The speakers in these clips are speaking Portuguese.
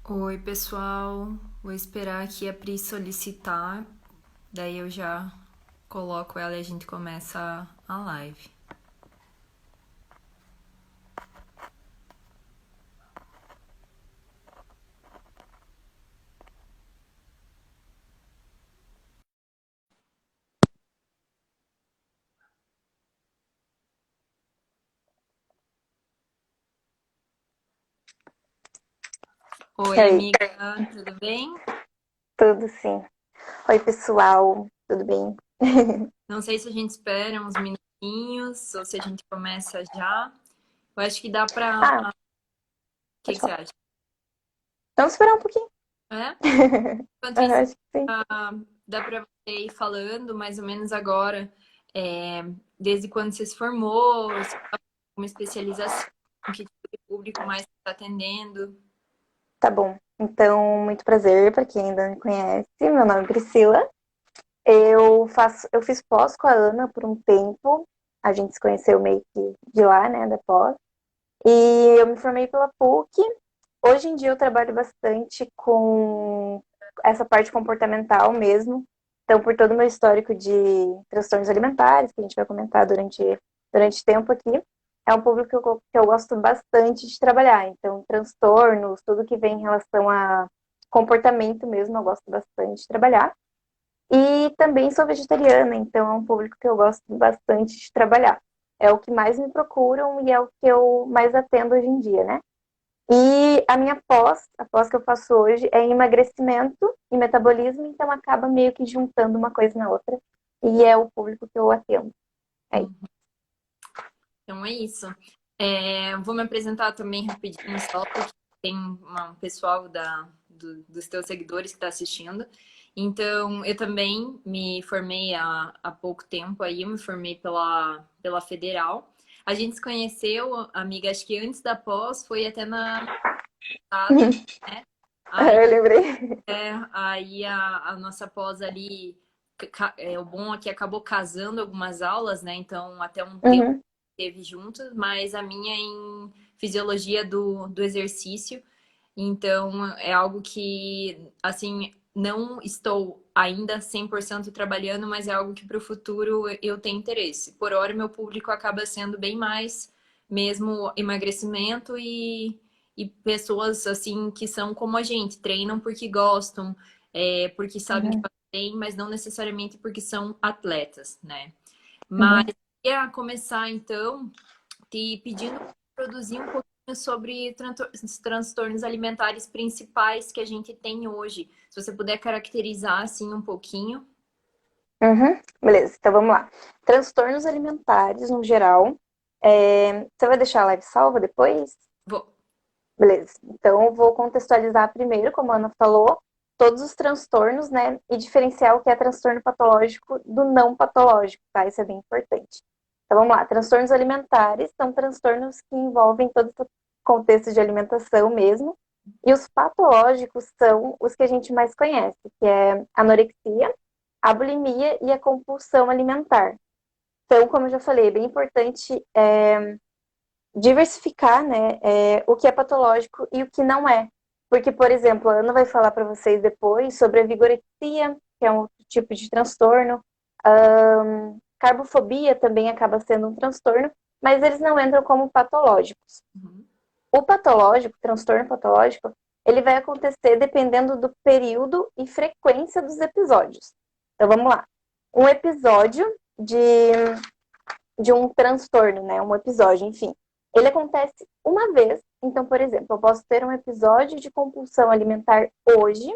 Oi, pessoal. Vou esperar aqui a Pri solicitar, daí eu já coloco ela e a gente começa a live. E Oi, aí, amiga, tudo bem? tudo sim. Oi, pessoal, tudo bem? Não sei se a gente espera uns minutinhos ou se a gente começa já. Eu acho que dá pra. Ah, O que pode que você falar. acha? Vamos esperar um pouquinho. É? Enquanto Aham, isso, acho que sim. dá pra você ir falando mais ou menos agora, é, desde quando você se formou, se tá com uma especialização, que tipo de público mais você está atendendo. Tá bom. Então, muito prazer para quem ainda não me conhece. Meu nome é Priscila. Eu fiz pós com a Ana por um tempo. A gente se conheceu meio que de lá, né, da pós. E eu me formei pela PUC. Hoje em dia eu trabalho bastante com essa parte comportamental mesmo. Então, por todo o meu histórico de transtornos alimentares, que a gente vai comentar durante tempo aqui, é um público que eu gosto bastante de trabalhar. Então, transtornos, tudo que vem em relação a comportamento mesmo, eu gosto bastante de trabalhar. E também sou vegetariana, então é um público que eu gosto bastante de trabalhar. É o que mais me procuram e é o que eu mais atendo hoje em dia, né? E a minha a pós que eu faço hoje, é em emagrecimento e metabolismo, então acaba meio que juntando uma coisa na outra. E é o público que eu atendo. É isso. Então é isso. Vou me apresentar também rapidinho só, porque tem um pessoal dos teus seguidores que está assistindo. Então, eu também me formei há pouco tempo aí, eu me formei pela Federal. A gente se conheceu, amiga, acho que antes da pós, foi até na passada, né? Aí, Eu lembrei. aí a nossa pós ali, o bom é que acabou casando algumas aulas, né? Então, até um tempo Uhum, teve juntos, mas a minha é em fisiologia do exercício. Então, é algo que, assim, não estou ainda 100% trabalhando, mas é algo que para o futuro eu tenho interesse. Por hora, meu público acaba sendo bem mais mesmo emagrecimento e pessoas, assim, que são como a gente, treinam porque gostam, porque sabem que uhum, fazem bem, mas não necessariamente porque são atletas, né? Mas uhum. queria começar então te pedindo para produzir um pouquinho sobre os transtornos alimentares principais que a gente tem hoje. Se você puder caracterizar assim um pouquinho. Uhum. Beleza, então vamos lá. Transtornos alimentares, no geral. Você vai deixar a live salva depois? Vou. Beleza. Então, eu vou contextualizar primeiro, como a Ana falou, todos os transtornos, né? E diferenciar o que é transtorno patológico do não patológico, tá? Isso é bem importante. Então, vamos lá. Transtornos alimentares são transtornos que envolvem todo esse contexto de alimentação mesmo. E os patológicos são os que a gente mais conhece, que é a anorexia, a bulimia e a compulsão alimentar. Então, como eu já falei, é bem importante diversificar, né, o que é patológico e o que não é. Porque, por exemplo, a Ana vai falar para vocês depois sobre a vigorexia, que é um outro tipo de transtorno. Carbofobia também acaba sendo um transtorno, mas eles não entram como patológicos. Uhum. O patológico, transtorno patológico, ele vai acontecer dependendo do período e frequência dos episódios. Então vamos lá. Um episódio de de um transtorno, né? Um episódio, enfim. Ele acontece uma vez. Então, por exemplo, eu posso ter um episódio de compulsão alimentar hoje,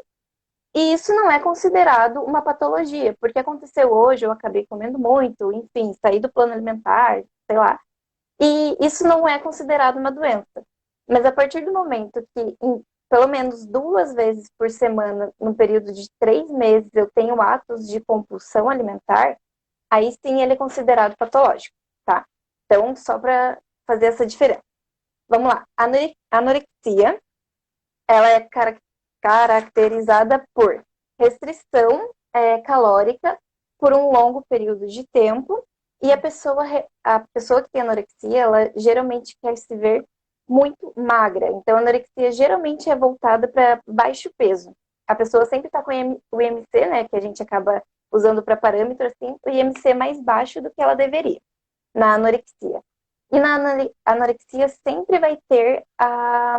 e isso não é considerado uma patologia, porque aconteceu hoje, eu acabei comendo muito, enfim, saí do plano alimentar, sei lá. E isso não é considerado uma doença. Mas a partir do momento que, pelo menos 2 vezes por semana, no período de 3 meses, eu tenho atos de compulsão alimentar, aí sim ele é considerado patológico, tá? Então, só para fazer essa diferença. Vamos lá. A anorexia, ela é caracterizada por restrição calórica por um longo período de tempo, e a pessoa que tem anorexia, ela geralmente quer se ver muito magra. Então, a anorexia geralmente é voltada para baixo peso. A pessoa sempre está com o IMC, né, que a gente acaba usando para parâmetro, assim, o IMC mais baixo do que ela deveria, na anorexia. E na anorexia sempre vai ter a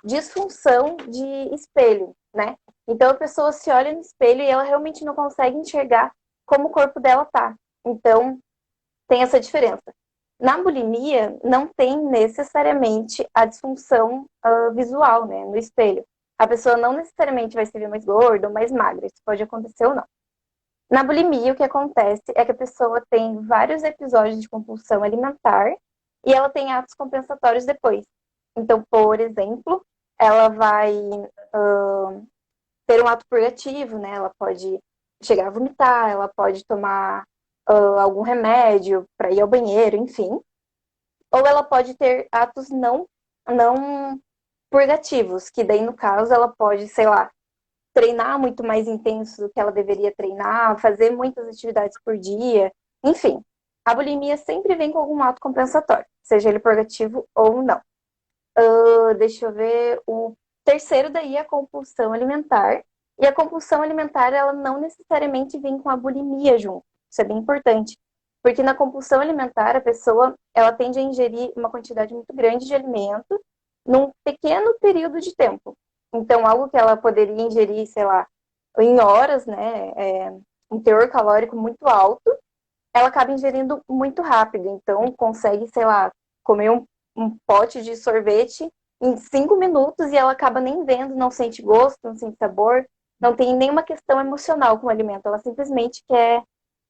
disfunção de espelho, né? Então a pessoa se olha no espelho e ela realmente não consegue enxergar como o corpo dela tá. Então tem essa diferença. Na bulimia não tem necessariamente a disfunção visual, né, no espelho. A pessoa não necessariamente vai se ver mais gorda ou mais magra, isso pode acontecer ou não. Na bulimia, o que acontece é que a pessoa tem vários episódios de compulsão alimentar e ela tem atos compensatórios depois. Então, por exemplo, ela vai ter um ato purgativo, né? Ela pode chegar a vomitar, ela pode tomar algum remédio para ir ao banheiro, enfim. Ou ela pode ter atos não purgativos, que daí, no caso, ela pode, sei lá, treinar muito mais intenso do que ela deveria treinar, fazer muitas atividades por dia, enfim. A bulimia sempre vem com algum ato compensatório, seja ele purgativo ou não. Deixa eu ver, o terceiro daí é a compulsão alimentar. E a compulsão alimentar, ela não necessariamente vem com a bulimia junto. Isso é bem importante. Porque na compulsão alimentar, a pessoa, ela tende a ingerir uma quantidade muito grande de alimento num pequeno período de tempo. Então, algo que ela poderia ingerir, sei lá, em horas, né, um teor calórico muito alto, ela acaba ingerindo muito rápido. Então, consegue, sei lá, comer um pote de sorvete em 5 minutos e ela acaba nem vendo, não sente gosto, não sente sabor, não tem nenhuma questão emocional com o alimento. Ela simplesmente quer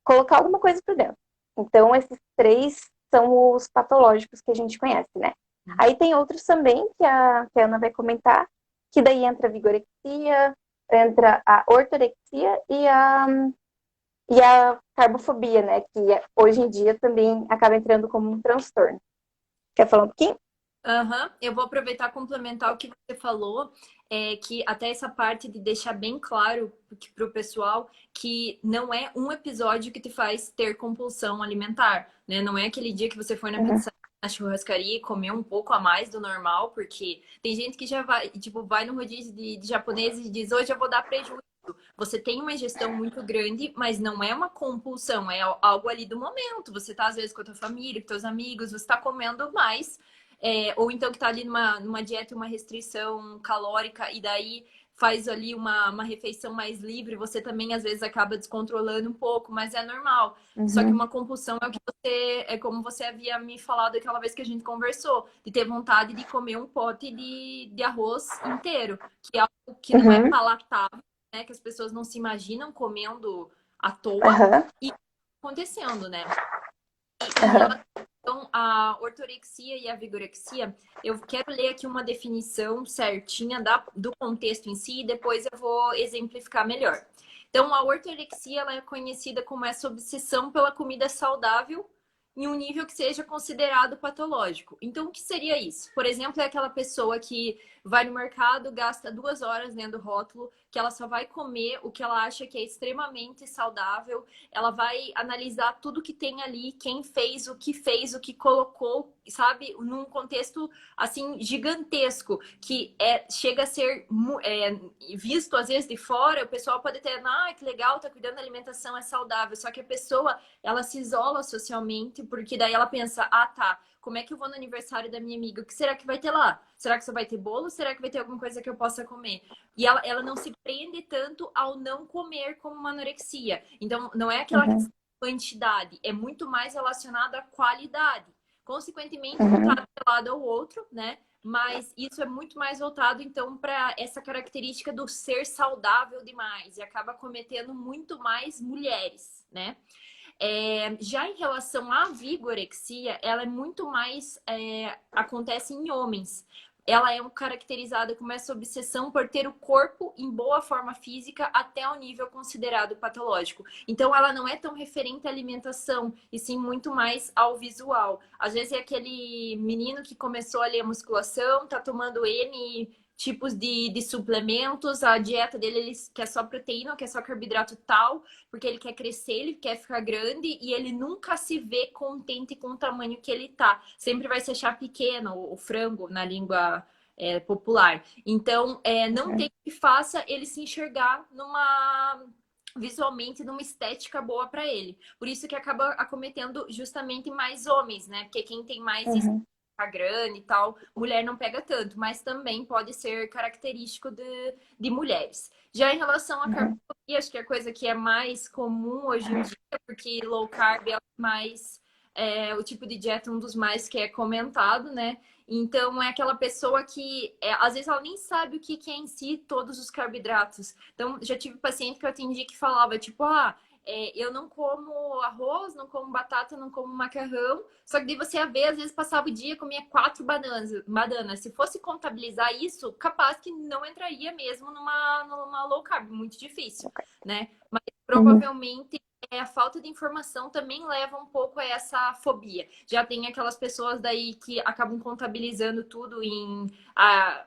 colocar alguma coisa por dentro. Então, esses três são os patológicos que a gente conhece, né? Aí tem outros também que a Ana vai comentar, que daí entra a vigorexia, entra a ortorexia e a carbofobia, né? Que hoje em dia também acaba entrando como um transtorno. Quer falar um pouquinho? Eu vou aproveitar e complementar o que você falou, que até essa parte de deixar bem claro para o pessoal que não é um episódio que te faz ter compulsão alimentar, né? Não é aquele dia que você foi na pizza, na churrascaria e comeu um pouco a mais do normal, porque tem gente que já vai, tipo, vai no rodízio de japoneses e diz, hoje eu vou dar prejuízo. Você tem uma ingestão muito grande, mas não é uma compulsão, é algo ali do momento. Você tá, às vezes, com a tua família, com teus amigos, você tá comendo mais. Ou então que tá ali numa dieta, uma restrição calórica, e daí faz ali uma refeição mais livre, você também às vezes acaba descontrolando um pouco, mas é normal. Só que uma compulsão é o que é como você havia me falado aquela vez que a gente conversou, de ter vontade de comer um pote de arroz inteiro, que é algo que não é palatável, né? Que as pessoas não se imaginam comendo à toa e acontecendo, né? Então, a ortorexia e a vigorexia, eu quero ler aqui uma definição certinha do contexto em si e depois eu vou exemplificar melhor. Então, a ortorexia ela é conhecida como essa obsessão pela comida saudável em um nível que seja considerado patológico. Então, o que seria isso? Por exemplo, é aquela pessoa que vai no mercado, gasta 2 horas lendo o rótulo, que ela só vai comer o que ela acha que é extremamente saudável, ela vai analisar tudo que tem ali, quem fez, o que colocou, sabe? Num contexto, assim, gigantesco, que chega a ser visto, às vezes, de fora, o pessoal pode ter, que legal, tá cuidando da alimentação, é saudável, só que a pessoa, ela se isola socialmente, porque daí ela pensa, tá, como é que eu vou no aniversário da minha amiga? O que será que vai ter lá? Será que só vai ter bolo? Será que vai ter alguma coisa que eu possa comer? E ela não se prende tanto ao não comer como uma anorexia. Então, não é aquela quantidade, é muito mais relacionado à qualidade. Consequentemente, um está atrelado ao outro, né? Mas isso é muito mais voltado, então, para essa característica do ser saudável demais. E acaba cometendo muito mais mulheres, né? Já em relação à vigorexia, ela é muito mais acontece em homens. Ela é caracterizada como essa obsessão por ter o corpo em boa forma física até o nível considerado patológico. Então, ela não é tão referente à alimentação, e sim muito mais ao visual. Às vezes é aquele menino que começou ali a musculação, tá tomando N tipos de suplementos, a dieta dele ele quer só proteína, quer só carboidrato tal, porque ele quer crescer, ele quer ficar grande e ele nunca se vê contente com o tamanho que ele tá. Sempre vai se achar pequeno, o frango na língua popular. Então, não tem que faça ele se enxergar visualmente numa estética boa para ele. Por isso que acaba acometendo justamente mais homens, né? Porque quem tem mais Uhum. grande e tal, mulher não pega tanto, mas também pode ser característico de mulheres. Já em relação à Uhum. carbofobia, acho que é a coisa que é mais comum hoje em dia, porque low carb é o tipo de dieta um dos mais que é comentado, né? Então é aquela pessoa que às vezes ela nem sabe o que é em si todos os carboidratos. Então já tive paciente que eu atendi que falava tipo, eu não como arroz, não como batata, não como macarrão. Só que daí você ia ver, às vezes passava o dia, comia 4 bananas. Se fosse contabilizar isso, capaz que não entraria mesmo numa low carb, muito difícil, né? Mas Uhum. provavelmente a falta de informação também leva um pouco a essa fobia. Já tem aquelas pessoas daí que acabam contabilizando tudo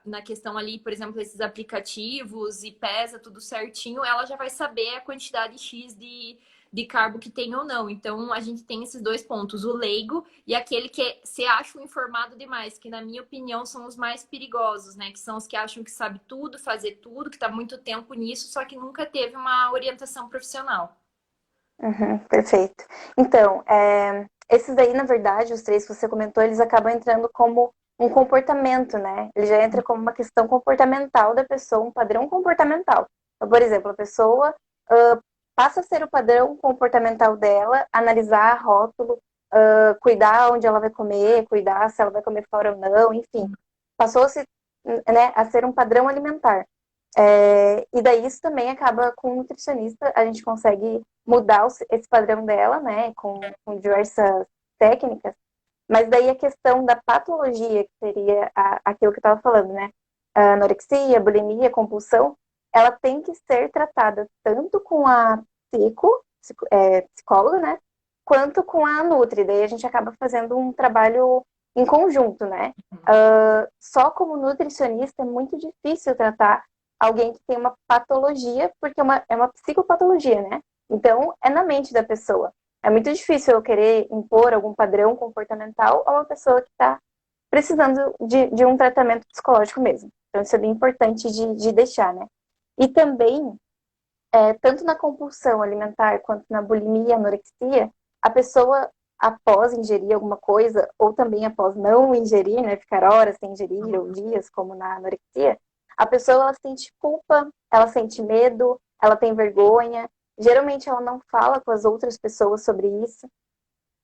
na questão ali, por exemplo, esses aplicativos e pesa tudo certinho, ela já vai saber a quantidade X de carbo que tem ou não. Então, a gente tem esses dois pontos, o leigo e aquele que se acha o informado demais, que na minha opinião são os mais perigosos, né? Que são os que acham que sabe tudo, fazer tudo, que tá muito tempo nisso, só que nunca teve uma orientação profissional. Uhum, perfeito. Então, esses aí, na verdade, os três que você comentou, eles acabam entrando como um comportamento, né? Ele já entra como uma questão comportamental da pessoa, um padrão comportamental. Então, por exemplo, a pessoa passa a ser o padrão comportamental dela, analisar rótulo, cuidar onde ela vai comer, cuidar se ela vai comer fora ou não, enfim. Passou-se, né, a ser um padrão alimentar. E daí isso também acaba com o nutricionista, a gente consegue mudar esse padrão dela, né, com diversas técnicas, mas daí a questão da patologia, que seria aquilo que eu estava falando, né, a anorexia, bulimia, compulsão, ela tem que ser tratada tanto com a psicóloga, né, quanto com a nutri, daí a gente acaba fazendo um trabalho em conjunto, né. Só como nutricionista é muito difícil tratar alguém que tem uma patologia, porque é uma psicopatologia, né? Então, é na mente da pessoa. É muito difícil eu querer impor algum padrão comportamental a uma pessoa que está precisando de um tratamento psicológico mesmo. Então, isso é bem importante de deixar, né? E também, tanto na compulsão alimentar quanto na bulimia e anorexia, a pessoa, após ingerir alguma coisa, ou também após não ingerir, né, ficar horas sem ingerir, ou dias, como na anorexia, a pessoa ela sente culpa, ela sente medo, ela tem vergonha. Geralmente ela não fala com as outras pessoas sobre isso.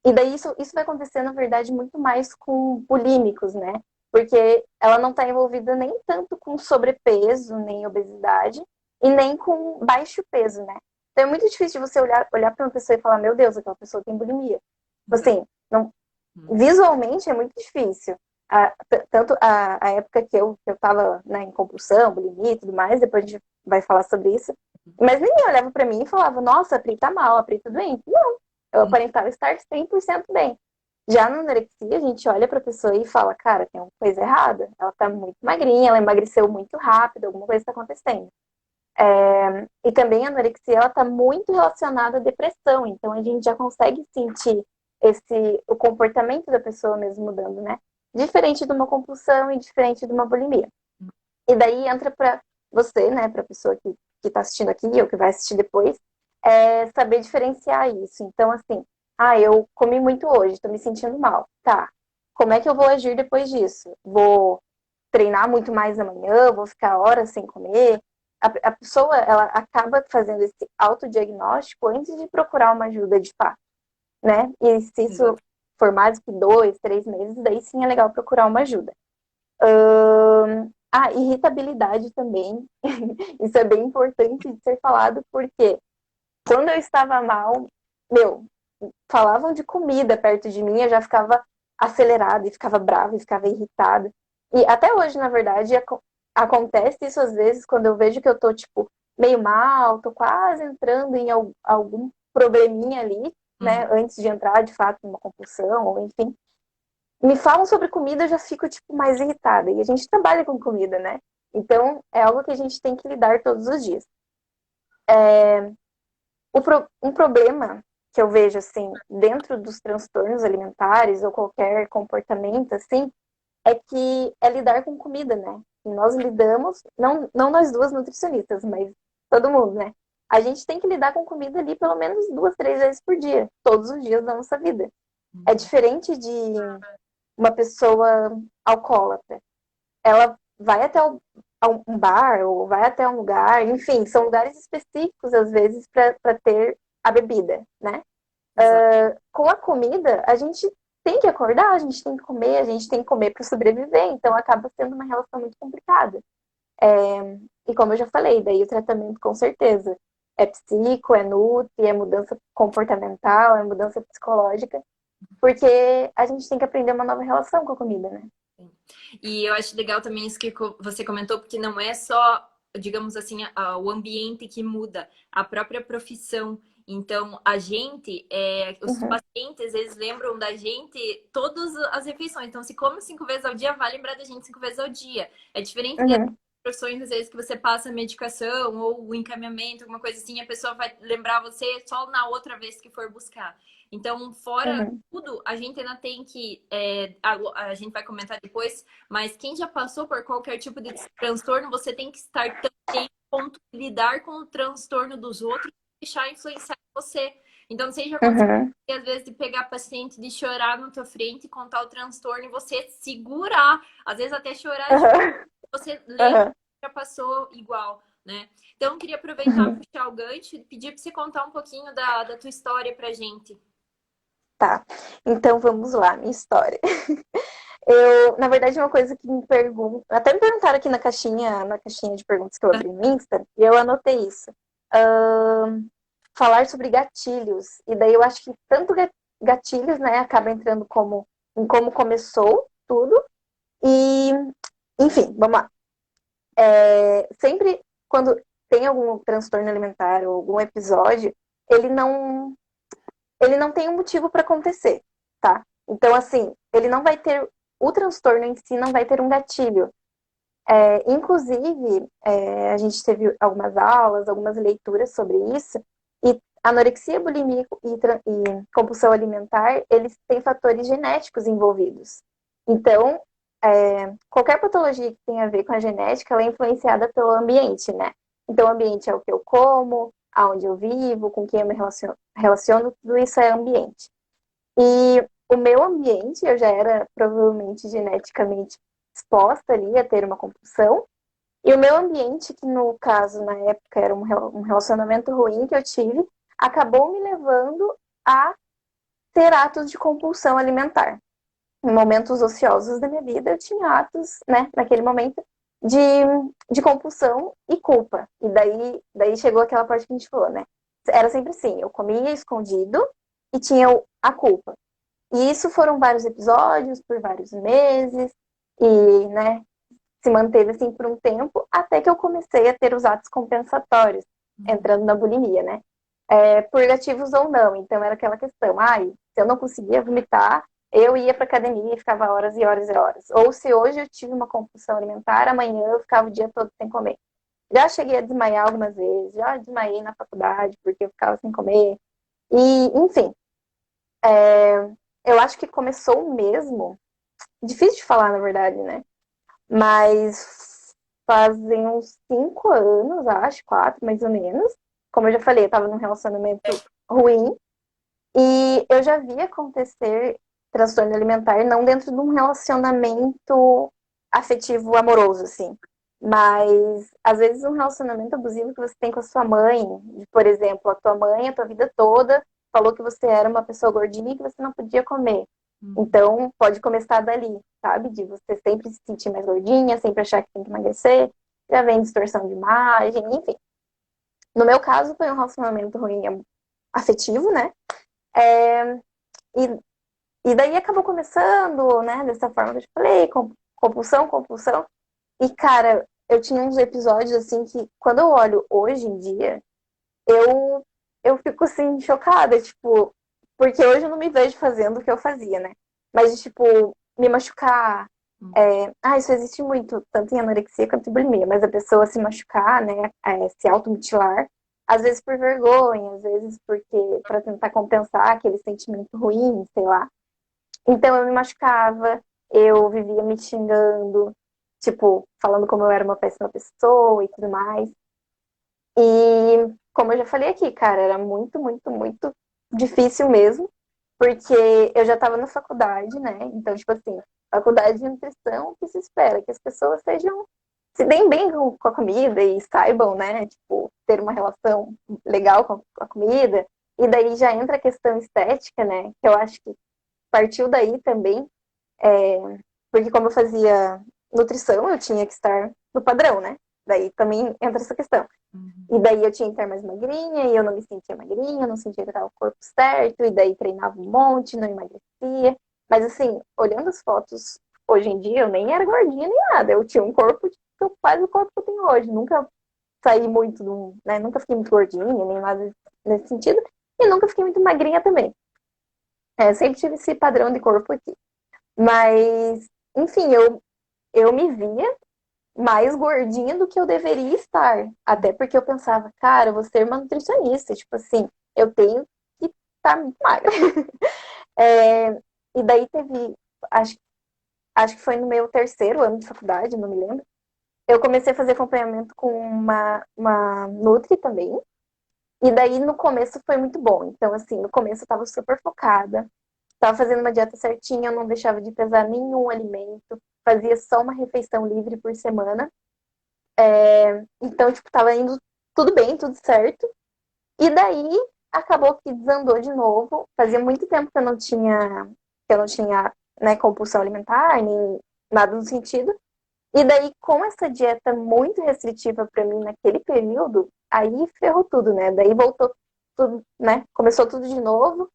E daí isso vai acontecer, na verdade, muito mais com bulímicos, né? Porque ela não está envolvida nem tanto com sobrepeso, nem obesidade, e nem com baixo peso, né? Então é muito difícil de você olhar para uma pessoa e falar, meu Deus, aquela pessoa tem bulimia. Assim, não, visualmente é muito difícil. Tanto a época que eu tava, né, em compulsão, bulimia e tudo mais, depois a gente vai falar sobre isso, mas ninguém olhava para mim e falava, nossa, a Pri tá mal, a Pri tá doente. Não, eu aparentava estar 100% bem. Já na anorexia, a gente olha pra pessoa e fala, cara, tem uma coisa errada, ela tá muito magrinha, ela emagreceu muito rápido, alguma coisa está acontecendo. E também a anorexia, ela tá muito relacionada à depressão, então a gente já consegue sentir o comportamento da pessoa mesmo mudando, né? Diferente de uma compulsão e diferente de uma bulimia. E daí entra para você, né, para a pessoa que está assistindo aqui ou que vai assistir depois, saber diferenciar isso. Então, assim, eu comi muito hoje, estou me sentindo mal. Tá, como é que eu vou agir depois disso? Vou treinar muito mais amanhã? Vou ficar horas sem comer? A pessoa, ela acaba fazendo esse autodiagnóstico antes de procurar uma ajuda de fato, né? E se isso Exato. for mais que 2, 3 meses, daí sim é legal procurar uma ajuda. Irritabilidade também. Isso é bem importante de ser falado, porque quando eu estava mal, meu, falavam de comida perto de mim, eu já ficava acelerada, e ficava brava, e ficava irritada. E até hoje, na verdade, acontece isso às vezes, quando eu vejo que eu tô, tipo, meio mal, tô quase entrando em algum probleminha ali, né, antes de entrar, de fato, numa compulsão, ou enfim, me falam sobre comida, eu já fico, tipo, mais irritada. E a gente trabalha com comida, né? Então, é algo que a gente tem que lidar todos os dias. Um problema que eu vejo, assim, dentro dos transtornos alimentares ou qualquer comportamento, assim, é que é lidar com comida, né? E nós lidamos, não nós duas nutricionistas, mas todo mundo, né? A gente tem que lidar com comida ali pelo menos 2, 3 vezes por dia, todos os dias da nossa vida. É diferente de uma pessoa alcoólatra. Ela vai até um bar ou vai até um lugar, enfim, são lugares específicos às vezes para ter a bebida, né? Exato. Com a comida, a gente tem que acordar, a gente tem que comer, a gente tem que comer para sobreviver, então acaba sendo uma relação muito complicada. E como eu já falei, daí o tratamento com certeza é psico, é nutri, é mudança comportamental, é mudança psicológica, porque a gente tem que aprender uma nova relação com a comida, né? E eu acho legal também isso que você comentou, porque não é só, digamos assim, o ambiente que muda, a própria profissão. Então, a gente, os Uhum, pacientes, eles lembram da gente todas as refeições. Então, se come 5 vezes ao dia, vai lembrar da gente 5 vezes ao dia. É diferente de uhum, profissões, às vezes, que você passa a medicação ou o encaminhamento, alguma coisa assim, a pessoa vai lembrar você só na outra vez que for buscar. Então, fora uhum, tudo, a gente ainda tem que. A gente vai comentar depois, mas quem já passou por qualquer tipo de transtorno, você tem que estar também ponto de lidar com o transtorno dos outros e deixar influenciar você. Então, não seja aconteceu uhum, às vezes de pegar paciente, de chorar na tua frente e contar o transtorno e você segurar, às vezes até chorar junto, uhum, você lembra uhum, que já passou igual, né? Então, eu queria aproveitar uhum. para puxar o gancho e pedir para você contar um pouquinho da tua história pra gente. Tá, então vamos lá, minha história. Na verdade, uma coisa que me perguntam, até me perguntaram aqui na caixinha de perguntas que eu abri no Insta, e eu anotei isso. Falar sobre gatilhos. E daí eu acho que tanto gatilhos, né, acaba entrando em como começou tudo. E, enfim, vamos lá. Sempre quando tem algum transtorno alimentar ou algum episódio, ele não, ele não tem um motivo para acontecer, tá? Então, assim, ele não vai ter, o transtorno em si não vai ter um gatilho. Inclusive, a gente teve algumas aulas, algumas leituras sobre isso, e anorexia, bulimia e compulsão alimentar, eles têm fatores genéticos envolvidos. Então, qualquer patologia que tenha a ver com a genética, ela é influenciada pelo ambiente, né? Então, o ambiente é o que eu como, aonde eu vivo, com quem eu me relaciono, tudo isso é ambiente. E o meu ambiente, eu já era provavelmente geneticamente exposta ali a ter uma compulsão. E o meu ambiente, que no caso, na época, era um relacionamento ruim que eu tive, acabou me levando a ter atos de compulsão alimentar. Em momentos ociosos da minha vida, eu tinha atos, né, naquele momento, de, de compulsão e culpa. E daí chegou aquela parte que a gente falou, né? Era sempre assim, eu comia escondido e tinha a culpa. E isso foram vários episódios, por vários meses, e, né, se manteve assim por um tempo, até que eu comecei a ter os atos compensatórios, entrando na bulimia, né? Purgativos ou não. Então era aquela questão, ai, se eu não conseguia vomitar, eu ia para academia e ficava horas e horas e horas. Ou se hoje eu tive uma compulsão alimentar, amanhã eu ficava o dia todo sem comer. Já cheguei a desmaiar algumas vezes, já desmaiei na faculdade porque eu ficava sem comer. E, enfim, eu acho que começou mesmo, difícil de falar, na verdade, né? Mas fazem uns 5 anos, acho, 4 mais ou menos. Como eu já falei, eu tava num relacionamento ruim e eu já vi acontecer transtorno alimentar, não dentro de um relacionamento afetivo amoroso, assim. Mas, às vezes, um relacionamento abusivo que você tem com a sua mãe, por exemplo, a tua mãe, a tua vida toda, falou que você era uma pessoa gordinha e que você não podia comer. Uhum. Então, pode começar dali, sabe? De você sempre se sentir mais gordinha, sempre achar que tem que emagrecer, já vem distorção de imagem, enfim. No meu caso, foi um relacionamento ruim afetivo, né? E, e daí acabou começando, né? Dessa forma que eu te falei, compulsão, compulsão. E, cara, eu tinha uns episódios, assim, que quando eu olho hoje em dia, eu, eu fico, assim, chocada, tipo, porque hoje eu não me vejo fazendo o que eu fazia, né? Mas, tipo, me machucar, Isso existe muito, tanto em anorexia quanto em bulimia, mas a pessoa se machucar, né, se automutilar, às vezes por vergonha, às vezes porque para tentar compensar aquele sentimento ruim, sei lá. Então eu me machucava, eu vivia me xingando, tipo, falando como eu era uma péssima pessoa e tudo mais. E como eu já falei aqui, cara, era muito, muito, muito difícil mesmo, porque eu já estava na faculdade, né? Então, tipo assim, faculdade de nutrição, o que se espera? Que as pessoas sejam, se deem bem com a comida e saibam, né? Tipo, ter uma relação legal com a comida. E daí já entra a questão estética, né? Que eu acho que partiu daí também, é, porque como eu fazia nutrição, eu tinha que estar no padrão, né? Daí também entra essa questão. Uhum. E daí eu tinha que estar mais magrinha, e eu não me sentia magrinha, não sentia que eu tava com o corpo certo, e daí treinava um monte, não emagrecia. Mas assim, olhando as fotos hoje em dia, eu nem era gordinha nem nada. Eu tinha um corpo tipo, quase o corpo que eu tenho hoje. Nunca saí muito, né? Nunca fiquei muito gordinha, nem nada nesse sentido. E nunca fiquei muito magrinha também. Sempre tive esse padrão de corpo aqui. Mas, enfim, eu me via mais gordinha do que eu deveria estar. Até porque eu pensava, cara, eu vou ser uma nutricionista. Tipo assim, eu tenho que estar muito magra. É, e daí teve, acho, acho que foi no meu terceiro ano de faculdade, não me lembro. Eu comecei a fazer acompanhamento com uma Nutri também. E daí no começo foi muito bom. Então, assim, no começo eu tava super focada. Tava fazendo uma dieta certinha, eu não deixava de pesar nenhum alimento. Fazia só uma refeição livre por semana. Então, tipo, tava indo tudo bem, tudo certo. E daí acabou que desandou de novo. Fazia muito tempo que eu não tinha, né, compulsão alimentar, nem nada no sentido. E daí, com essa dieta muito restritiva para mim naquele período, aí ferrou tudo, né? Daí voltou tudo, né? Começou tudo de novo.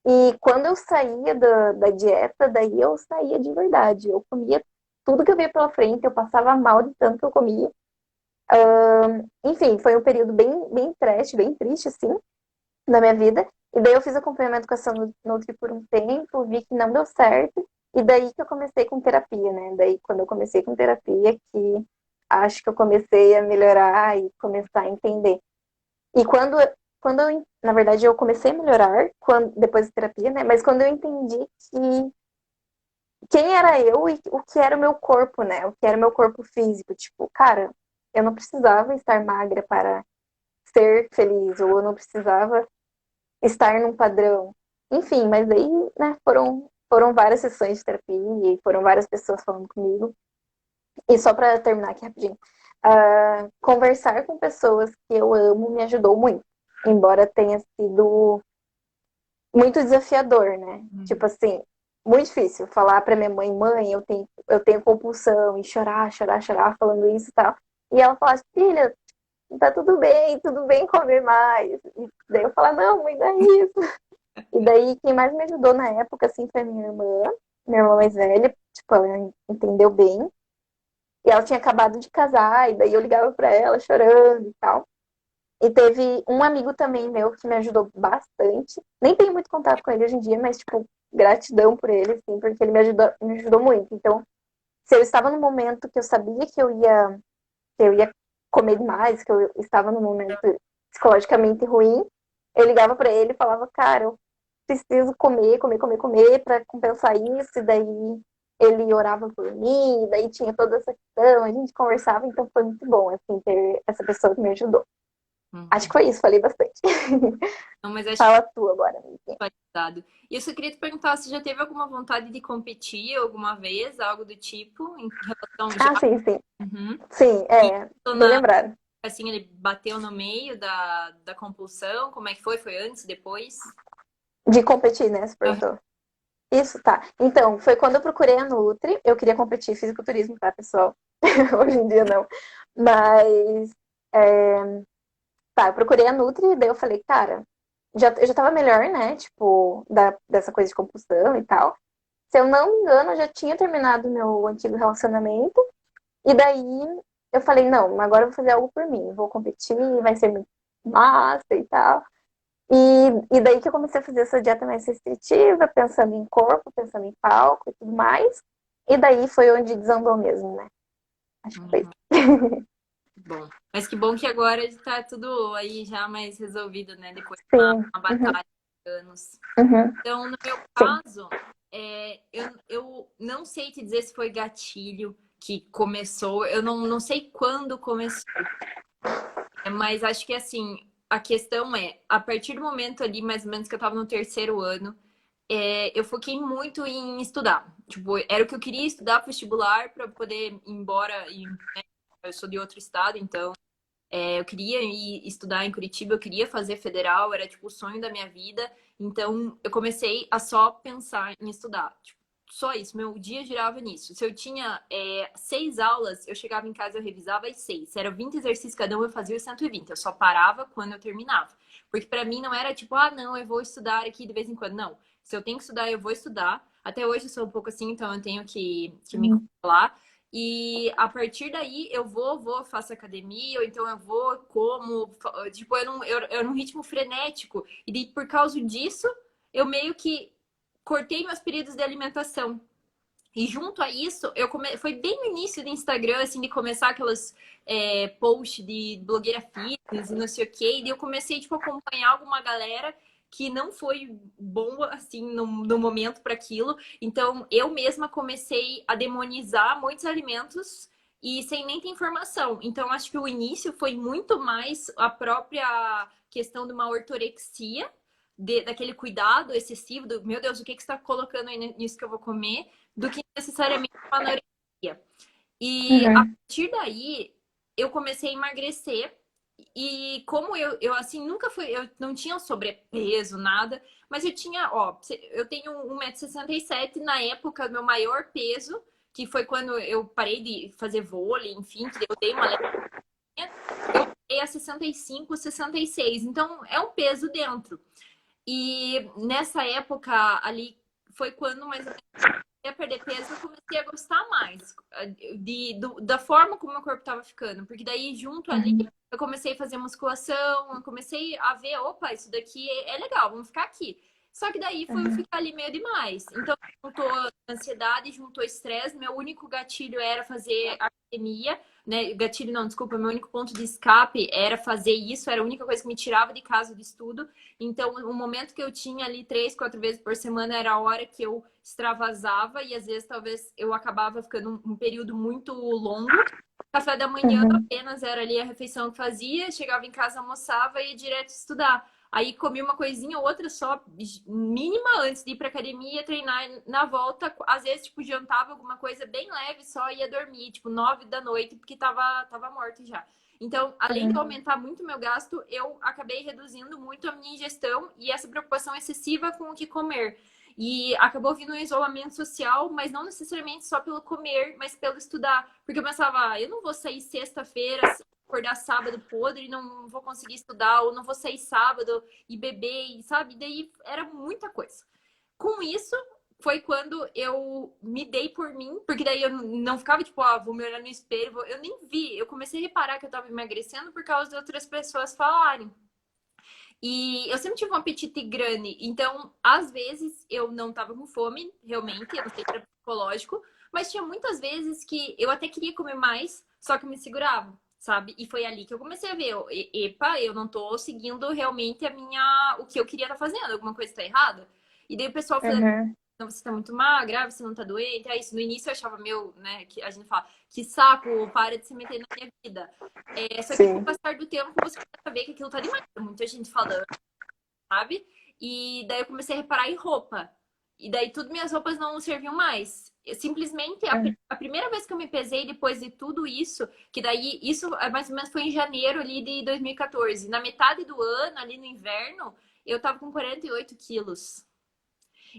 E quando eu saía da dieta, daí eu saía de verdade. Eu comia tudo que eu via pela frente, eu passava mal de tanto que eu comia. Enfim, foi um período bem, bem trash, bem triste, assim, na minha vida. E daí eu fiz acompanhamento com essa Nutri por um tempo, vi que não deu certo. E daí que eu comecei com terapia, né? Daí quando eu comecei com terapia, que acho que eu comecei a melhorar e começar a entender. E quando na verdade, eu comecei a melhorar depois da terapia, né? Mas quando eu entendi que quem era eu e o que era o meu corpo, né? O que era o meu corpo físico. Tipo, cara, eu não precisava estar magra para ser feliz, ou eu não precisava estar num padrão. Enfim, mas daí, né, foram várias sessões de terapia e foram várias pessoas falando comigo. E só para terminar aqui rapidinho, conversar com pessoas que eu amo me ajudou muito, embora tenha sido muito desafiador, né? Tipo Uhum. assim, muito difícil falar para minha mãe, eu tenho compulsão e chorar, chorar, chorar falando isso e tal. E ela fala, filha, tá tudo bem comer mais. E daí eu falo, não, mãe, não é isso. E daí quem mais me ajudou na época, assim, foi minha irmã mais velha, tipo, ela entendeu bem. E ela tinha acabado de casar, e daí eu ligava pra ela chorando e tal. E teve um amigo também meu que me ajudou bastante. Nem tenho muito contato com ele hoje em dia, mas, tipo, gratidão por ele, assim, porque ele me ajudou muito. Então, se eu estava no momento que eu sabia que eu ia comer demais, que eu estava num momento psicologicamente ruim, eu ligava para ele e falava, cara, eu preciso comer, comer, comer, comer para compensar isso, e daí ele orava por mim, e daí tinha toda essa questão, a gente conversava, então foi muito bom, assim, ter essa pessoa que me ajudou. Acho que Uhum. foi isso, falei bastante. Não, mas acho que Fala tu agora, amiguinha. foi dado. E eu só queria te perguntar se já teve alguma vontade de competir alguma vez, algo do tipo, em relação já. Ah, sim, sim. Uhum. Sim, E bem lembrado. assim, ele bateu no meio da compulsão? Como é que foi? Foi antes, depois? De competir, né, você Aham. perguntou. Isso, tá. Então, foi quando eu procurei a Nutri, eu queria competir em fisiculturismo, tá, pessoal? Hoje em dia não. Mas, tá, eu procurei a Nutri e daí eu falei, cara, eu já tava melhor, né? Tipo, dessa coisa de compulsão e tal. Se eu não me engano, eu já tinha terminado meu antigo relacionamento. E daí eu falei, não, agora eu vou fazer algo por mim. Vou competir, vai ser muito massa e tal. E daí que eu comecei a fazer essa dieta mais restritiva, pensando em corpo, pensando em palco e tudo mais. E daí foi onde desandou mesmo, né? Acho que foi Uhum. isso. Bom. Mas que bom que agora está tudo aí já mais resolvido, né? Depois de Sim. uma Uhum. batalha de anos. Uhum. Então, no meu Sim. caso, eu não sei te dizer se foi gatilho que começou, eu não sei quando começou, mas acho que assim, a questão é, a partir do momento ali, mais ou menos que eu estava no terceiro ano, eu foquei muito em estudar. Tipo, era o que eu queria estudar pro vestibular para poder ir embora. Eu sou de outro estado, então eu queria ir estudar em Curitiba, eu queria fazer federal, era tipo o sonho da minha vida. Então eu comecei a só pensar em estudar. Tipo, só isso, meu dia girava nisso. Se eu tinha 6 aulas, eu chegava em casa, eu revisava as 6. Se era 20 exercícios cada um, eu fazia os 120. Eu só parava quando eu terminava. Porque para mim não era tipo, ah, não, eu vou estudar aqui de vez em quando. Não. Se eu tenho que estudar, eu vou estudar. Até hoje eu sou um pouco assim, então eu tenho que me Uhum. controlar. E a partir daí eu faço academia, ou então eu vou, como, tipo, eu num ritmo frenético. E daí, por causa disso, eu meio que cortei meus períodos de alimentação. E junto a isso, foi bem no início do Instagram, assim, de começar aquelas posts de blogueira fitness e não sei o quê. E daí eu comecei, tipo, a acompanhar alguma galera que não foi boa, assim, no momento para aquilo. Então, eu mesma comecei a demonizar muitos alimentos e sem nem ter informação. Então, acho que o início foi muito mais a própria questão de uma ortorexia, daquele cuidado excessivo, do meu Deus, o que que você está colocando aí nisso que eu vou comer? Do que necessariamente uma anorexia. E a Uhum. partir daí, eu comecei a emagrecer. E como eu assim, nunca fui, eu não tinha sobrepeso, nada, mas eu tinha, ó, eu tenho 1,67 m, na época, meu maior peso, que foi quando eu parei de fazer vôlei, enfim, que eu dei uma levinha, eu cheguei a 65, 66. Então, é um peso dentro. E nessa época ali, foi quando mais ou menos a perder peso, eu comecei a gostar mais da forma como meu corpo estava ficando. Porque daí, junto ali, Uhum. eu comecei a fazer musculação, eu comecei a ver, opa, isso daqui é legal, vamos ficar aqui. Só que daí foi Uhum. ficar ali meio demais. Então, juntou ansiedade, juntou estresse. Meu único gatilho era fazer academia, né? Gatilho não, desculpa, meu único ponto de escape era fazer isso, era a única coisa que me tirava de casa do estudo. Então, o momento que eu tinha ali 3, 4 vezes por semana era a hora que eu extravasava e às vezes talvez eu acabava ficando um período muito longo. Café da manhã Uhum. apenas era ali a refeição que fazia, chegava em casa, almoçava e ia direto estudar. Aí comia uma coisinha ou outra só mínima antes de ir pra academia, treinar na volta. Às vezes, tipo, jantava alguma coisa bem leve, só ia dormir, tipo, 9 da noite, porque tava morto já. Então, além de Uhum. aumentar muito o meu gasto, eu acabei reduzindo muito a minha ingestão e essa preocupação excessiva com o que comer. E acabou vindo um isolamento social, mas não necessariamente só pelo comer, mas pelo estudar. Porque eu pensava, eu não vou sair sexta-feira, acordar sábado podre e não vou conseguir estudar, ou não vou sair sábado e beber, sabe? Daí era muita coisa. Com isso, foi quando eu me dei por mim, porque daí eu não ficava tipo, ah, vou me olhar no espelho, eu nem vi. Eu comecei a reparar que eu tava emagrecendo por causa de outras pessoas falarem. E eu sempre tive um apetite grande, então às vezes eu não tava com fome, realmente, eu não sei se era psicológico, mas tinha muitas vezes que eu até queria comer mais, só que eu me segurava, sabe? E foi ali que eu comecei a ver, epa, eu não tô seguindo realmente o que eu queria estar fazendo, alguma coisa tá errada. E daí o pessoal falando, Uhum. não, você tá muito magra, você não tá doente. É isso. No início eu achava, meu, né, que a gente fala, que saco, para de se meter na minha vida. Só que com o Sim. passar do tempo você começa a ver que aquilo tá demais. Muita gente falando, sabe? E daí eu comecei a reparar em roupa. E daí tudo minhas roupas não serviam mais. Simplesmente Uhum. a primeira vez que eu me pesei depois de tudo isso, que daí isso mais ou menos foi em janeiro ali de 2014. Na metade do ano, ali no inverno, eu tava com 48 quilos.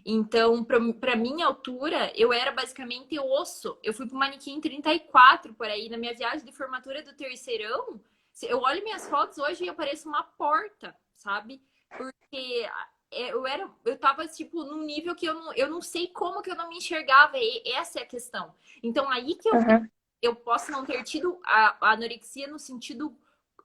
Então, para minha altura, eu era basicamente osso. Eu fui pro manequim 34 por aí, na minha viagem de formatura do terceirão. Eu olho minhas fotos hoje e eu pareço uma porta, sabe? Porque eu tava, tipo, num nível que eu não sei como que eu não me enxergava. E essa é a questão. Então, aí que eu Uhum. posso não ter tido a anorexia no sentido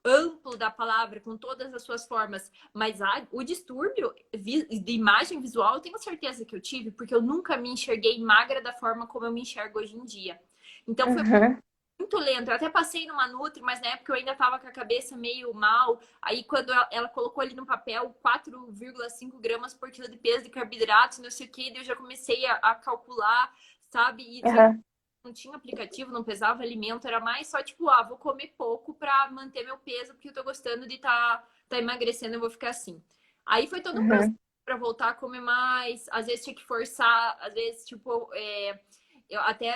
amplo da palavra, com todas as suas formas, mas o distúrbio de imagem visual, eu tenho certeza que eu tive, porque eu nunca me enxerguei magra da forma como eu me enxergo hoje em dia. Então foi Uhum. muito lento. Eu até passei numa Nutri, mas na época eu ainda tava com a cabeça meio mal. Aí quando ela colocou ali no papel 4,5 gramas por quilo de peso de carboidratos, não sei o que, eu já comecei a calcular, sabe? E só que Uhum. não tinha aplicativo, não pesava alimento, era mais só tipo, ah, vou comer pouco pra manter meu peso, porque eu tô gostando de tá emagrecendo, eu vou ficar assim. Aí foi todo um processo Uhum. pra voltar a comer mais, às vezes tinha que forçar, às vezes, tipo, eu até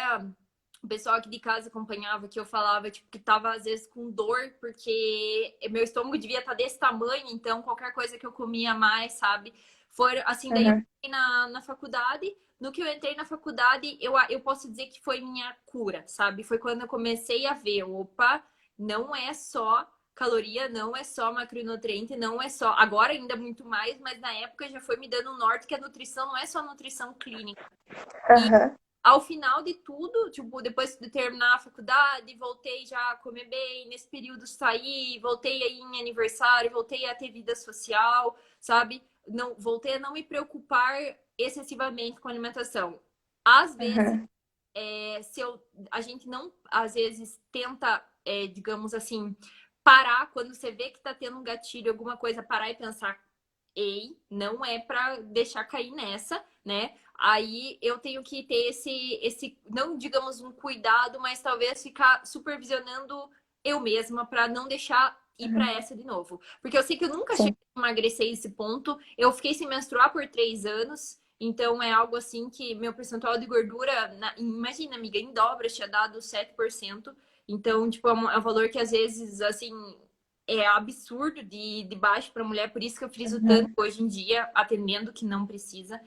o pessoal aqui de casa acompanhava que eu falava, tipo, que tava às vezes com dor, porque meu estômago devia estar desse tamanho, então qualquer coisa que eu comia mais, sabe? Foi assim, daí eu Uhum. entrei na faculdade. No que eu entrei na faculdade, eu posso dizer que foi minha cura, sabe? Foi quando eu comecei a ver, opa, não é só caloria, não é só macronutriente, não é só. Agora ainda muito mais, mas na época já foi me dando um norte que a nutrição não é só nutrição clínica. E Uhum. ao final de tudo, tipo, depois de terminar a faculdade, voltei já a comer bem, nesse período saí, voltei aí em aniversário, voltei a ter vida social, sabe? Não, voltei a não me preocupar excessivamente com alimentação. Às vezes, Uhum. se eu, a gente não, às vezes, tenta, digamos assim, parar quando você vê que tá tendo um gatilho, alguma coisa, parar e pensar, ei, não é para deixar cair nessa, né? Aí eu tenho que ter não digamos um cuidado, mas talvez ficar supervisionando eu mesma para não deixar ir para Uhum. essa de novo. Porque eu sei que eu nunca cheguei Sim. a emagrecer esse ponto. Eu fiquei sem menstruar por 3 anos. Então é algo assim que meu percentual de gordura, imagina, amiga, em dobra, tinha dado 7%. Então, tipo, é um valor que às vezes, assim, é absurdo de baixo para mulher, por isso que eu friso tanto Uhum. hoje em dia, atendendo que não precisa.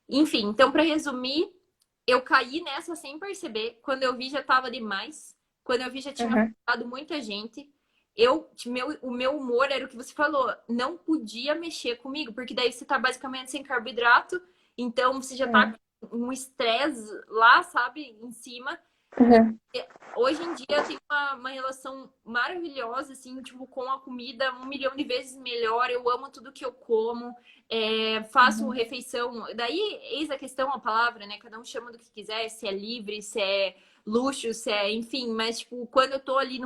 Enfim, então, para resumir, eu caí nessa sem perceber. Quando eu vi, já estava demais. Quando eu vi, já tinha Uhum. afetado muita gente. O meu humor era o que você falou, não podia mexer comigo, porque daí você tá basicamente sem carboidrato, então você já tá Uhum. com um estresse lá, sabe, em cima. Uhum. Hoje em dia eu tenho uma relação maravilhosa, assim, tipo, com a comida 1 milhão de vezes melhor. Eu amo tudo que eu como, faço Uhum. refeição. Daí, eis a questão, a palavra, né? Cada um chama do que quiser, se é livre, se é luxo, se é, enfim. Mas, tipo, quando eu tô ali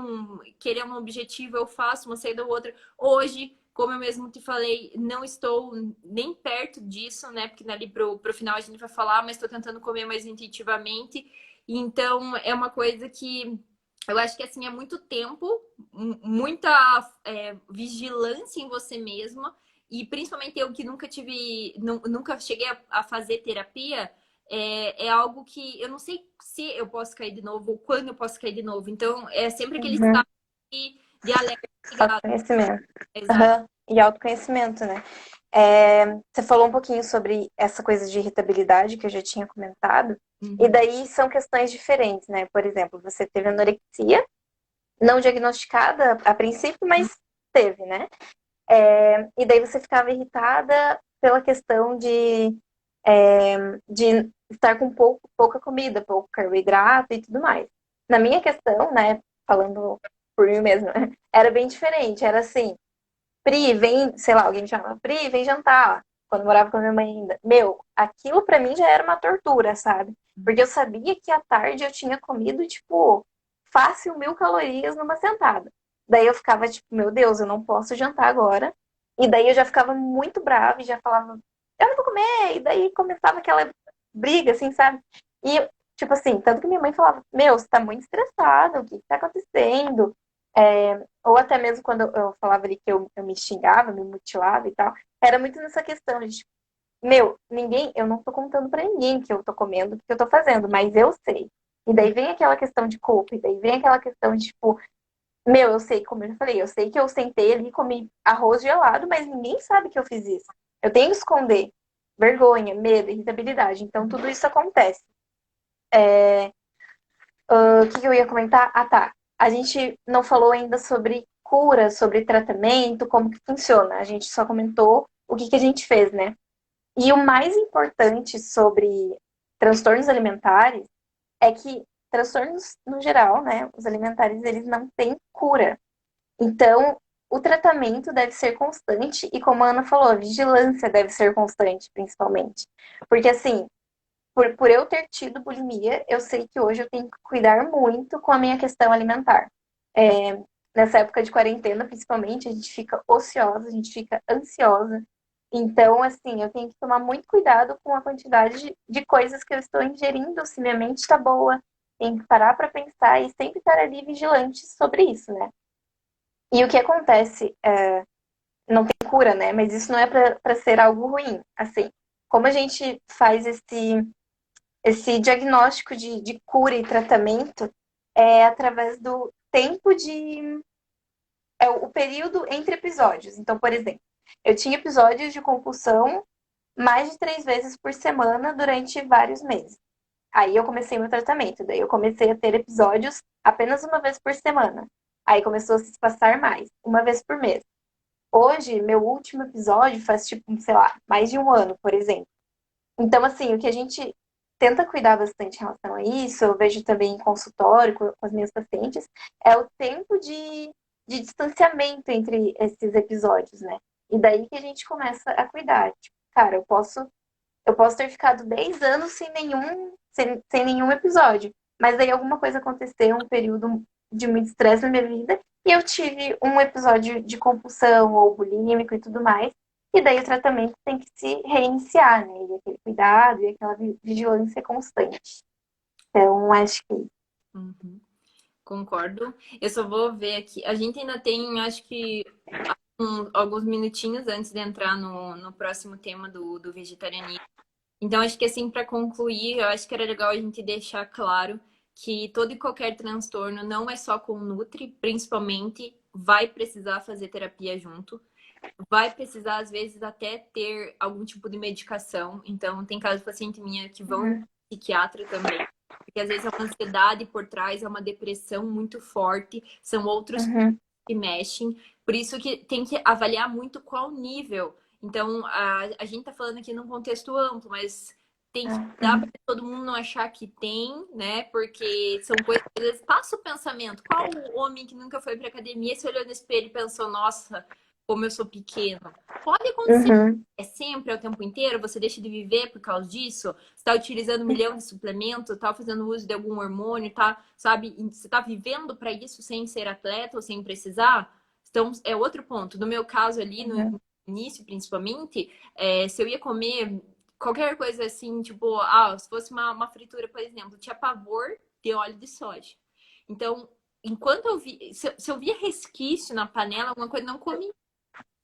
querendo um objetivo, eu faço uma saída ou outra. Hoje, como eu mesmo te falei, não estou nem perto disso, né? Porque ali pro final a gente vai falar, mas estou tentando comer mais intuitivamente. Então, é uma coisa que eu acho que assim é muito tempo, muita vigilância em você mesma, e principalmente eu que nunca tive, nunca cheguei a fazer terapia, é algo que eu não sei se eu posso cair de novo ou quando eu posso cair de novo. Então, é sempre aquele Uhum. estado de alerta ligado. Autoconhecimento. Exato. Uhum. E autoconhecimento, né? Você falou um pouquinho sobre essa coisa de irritabilidade que eu já tinha comentado, e Uhum. daí são questões diferentes, né? Por exemplo, você teve anorexia, não diagnosticada a princípio, mas teve, né? E daí você ficava irritada pela questão de estar com pouca comida, pouco carboidrato e tudo mais. Na minha questão, né, falando por mim mesma, era bem diferente. Era assim, Pri, vem, sei lá, alguém me chamava, Pri, vem jantar. Quando eu morava com a minha mãe ainda. Meu, aquilo pra mim já era uma tortura, sabe? Porque eu sabia que à tarde eu tinha comido, tipo, fácil 1.000 calorias numa sentada. Daí eu ficava, tipo, meu Deus, eu não posso jantar agora. E daí eu já ficava muito brava e já falava, eu não vou comer. E daí começava aquela briga, assim, sabe? E, tipo assim, tanto que minha mãe falava, meu, você tá muito estressado, o que que tá acontecendo? Ou até mesmo quando eu falava ali que eu me xingava, me mutilava e tal, era muito nessa questão de, tipo, meu, eu não tô contando pra ninguém que eu tô comendo, o que eu tô fazendo, mas eu sei. E daí vem aquela questão de culpa, e daí vem aquela questão de, tipo, meu, eu sei, como eu já falei, eu sei que eu sentei ali e comi arroz gelado, mas ninguém sabe que eu fiz isso. Eu tenho que esconder vergonha, medo, irritabilidade. Então, tudo isso acontece. O que eu ia comentar? Ah, tá. A gente não falou ainda sobre cura, sobre tratamento, como que funciona. A gente só comentou o que a gente fez, né? E o mais importante sobre transtornos alimentares é que transtornos no geral, né, os alimentares, eles não têm cura. Então, o tratamento deve ser constante e, como a Ana falou, a vigilância deve ser constante, principalmente. Porque, assim, por eu ter tido bulimia, eu sei que hoje eu tenho que cuidar muito com a minha questão alimentar. É, nessa época de quarentena, principalmente, a gente fica ociosa, a gente fica ansiosa. Então, assim, eu tenho que tomar muito cuidado com a quantidade de coisas que eu estou ingerindo, se minha mente está boa. Tem que parar para pensar e sempre estar ali vigilante sobre isso, né? E o que acontece, não tem cura, né? Mas isso não é para ser algo ruim. Assim, como a gente faz esse diagnóstico de cura e tratamento é através do tempo de. É o período entre episódios. Então, por exemplo, eu tinha episódios de compulsão mais de 3 vezes por semana durante vários meses. Aí eu comecei meu tratamento, daí eu comecei a ter episódios apenas uma vez por semana. Aí começou a se passar mais, uma vez por mês. Hoje, meu último episódio faz, tipo, sei lá, mais de um ano, por exemplo. Então, assim, o que a gente tenta cuidar bastante em relação a isso, eu vejo também em consultório com as minhas pacientes, é o tempo de distanciamento entre esses episódios, né? E daí que a gente começa a cuidar. Tipo, cara, eu posso ter ficado 10 anos sem nenhum episódio. Mas daí alguma coisa aconteceu, um período de muito estresse na minha vida, e eu tive um episódio de compulsão ou bulímico e tudo mais. E daí o tratamento tem que se reiniciar, né? E aquele cuidado e aquela vigilância constante. Então, acho que. Uhum. Concordo. Eu só vou ver aqui. A gente ainda tem, acho que, alguns minutinhos antes de entrar no próximo tema do vegetarianismo. Então, acho que assim, para concluir, eu acho que era legal a gente deixar claro que todo e qualquer transtorno não é só com o Nutri, principalmente vai precisar fazer terapia junto, vai precisar, às vezes, até ter algum tipo de medicação. Então, tem casos de paciente minha que vão no Uhum, psiquiatra também, porque às vezes é uma ansiedade por trás, é uma depressão muito forte, são outros uhum, que mexem. Por isso que tem que avaliar muito qual nível. Então, a gente tá falando aqui num contexto amplo, mas tem que dar para uhum, todo mundo não achar que tem, né? Porque são coisas que às vezes passa o pensamento. Qual o homem que nunca foi para academia se olhou no espelho e pensou, nossa, como eu sou pequeno? Pode acontecer. uhum, É sempre, é o tempo inteiro, você deixa de viver por causa disso, você está utilizando um milhão de suplementos, está fazendo uso de algum hormônio, tá, sabe, você está vivendo para isso sem ser atleta ou sem precisar. Então, é outro ponto. No meu caso ali, no uhum, início, principalmente, se eu ia comer qualquer coisa assim, tipo, se fosse uma fritura, por exemplo, tinha pavor de óleo de soja. Então, enquanto eu vi, se eu via resquício na panela, alguma coisa, não comia,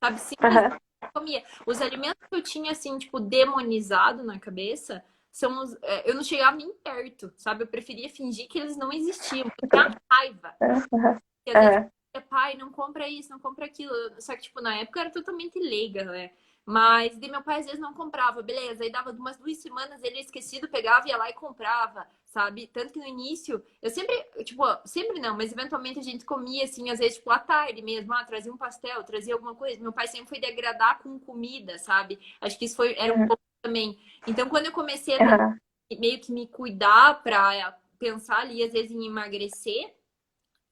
sabe? Simplesmente uhum, comia. Os alimentos que eu tinha, assim, tipo, demonizado na cabeça, eu não chegava nem perto, sabe? Eu preferia fingir que eles não existiam. Eu tinha raiva. uhum, E às vezes, uhum, pai, não compra isso, não compra aquilo. Só que, tipo, na época eu era totalmente leiga, né? Mas de meu pai às vezes não comprava, beleza. Aí dava umas 2 semanas, ele esquecido, pegava, ia lá e comprava, sabe? Tanto que no início, eu sempre, tipo, sempre não, mas eventualmente a gente comia assim, às vezes, tipo, à tarde mesmo, trazia um pastel, trazia alguma coisa. Meu pai sempre foi de agradar com comida, sabe? Acho que era um uhum, pouco também. Então, quando eu comecei a tentar uhum, meio que me cuidar pra pensar ali, às vezes, em emagrecer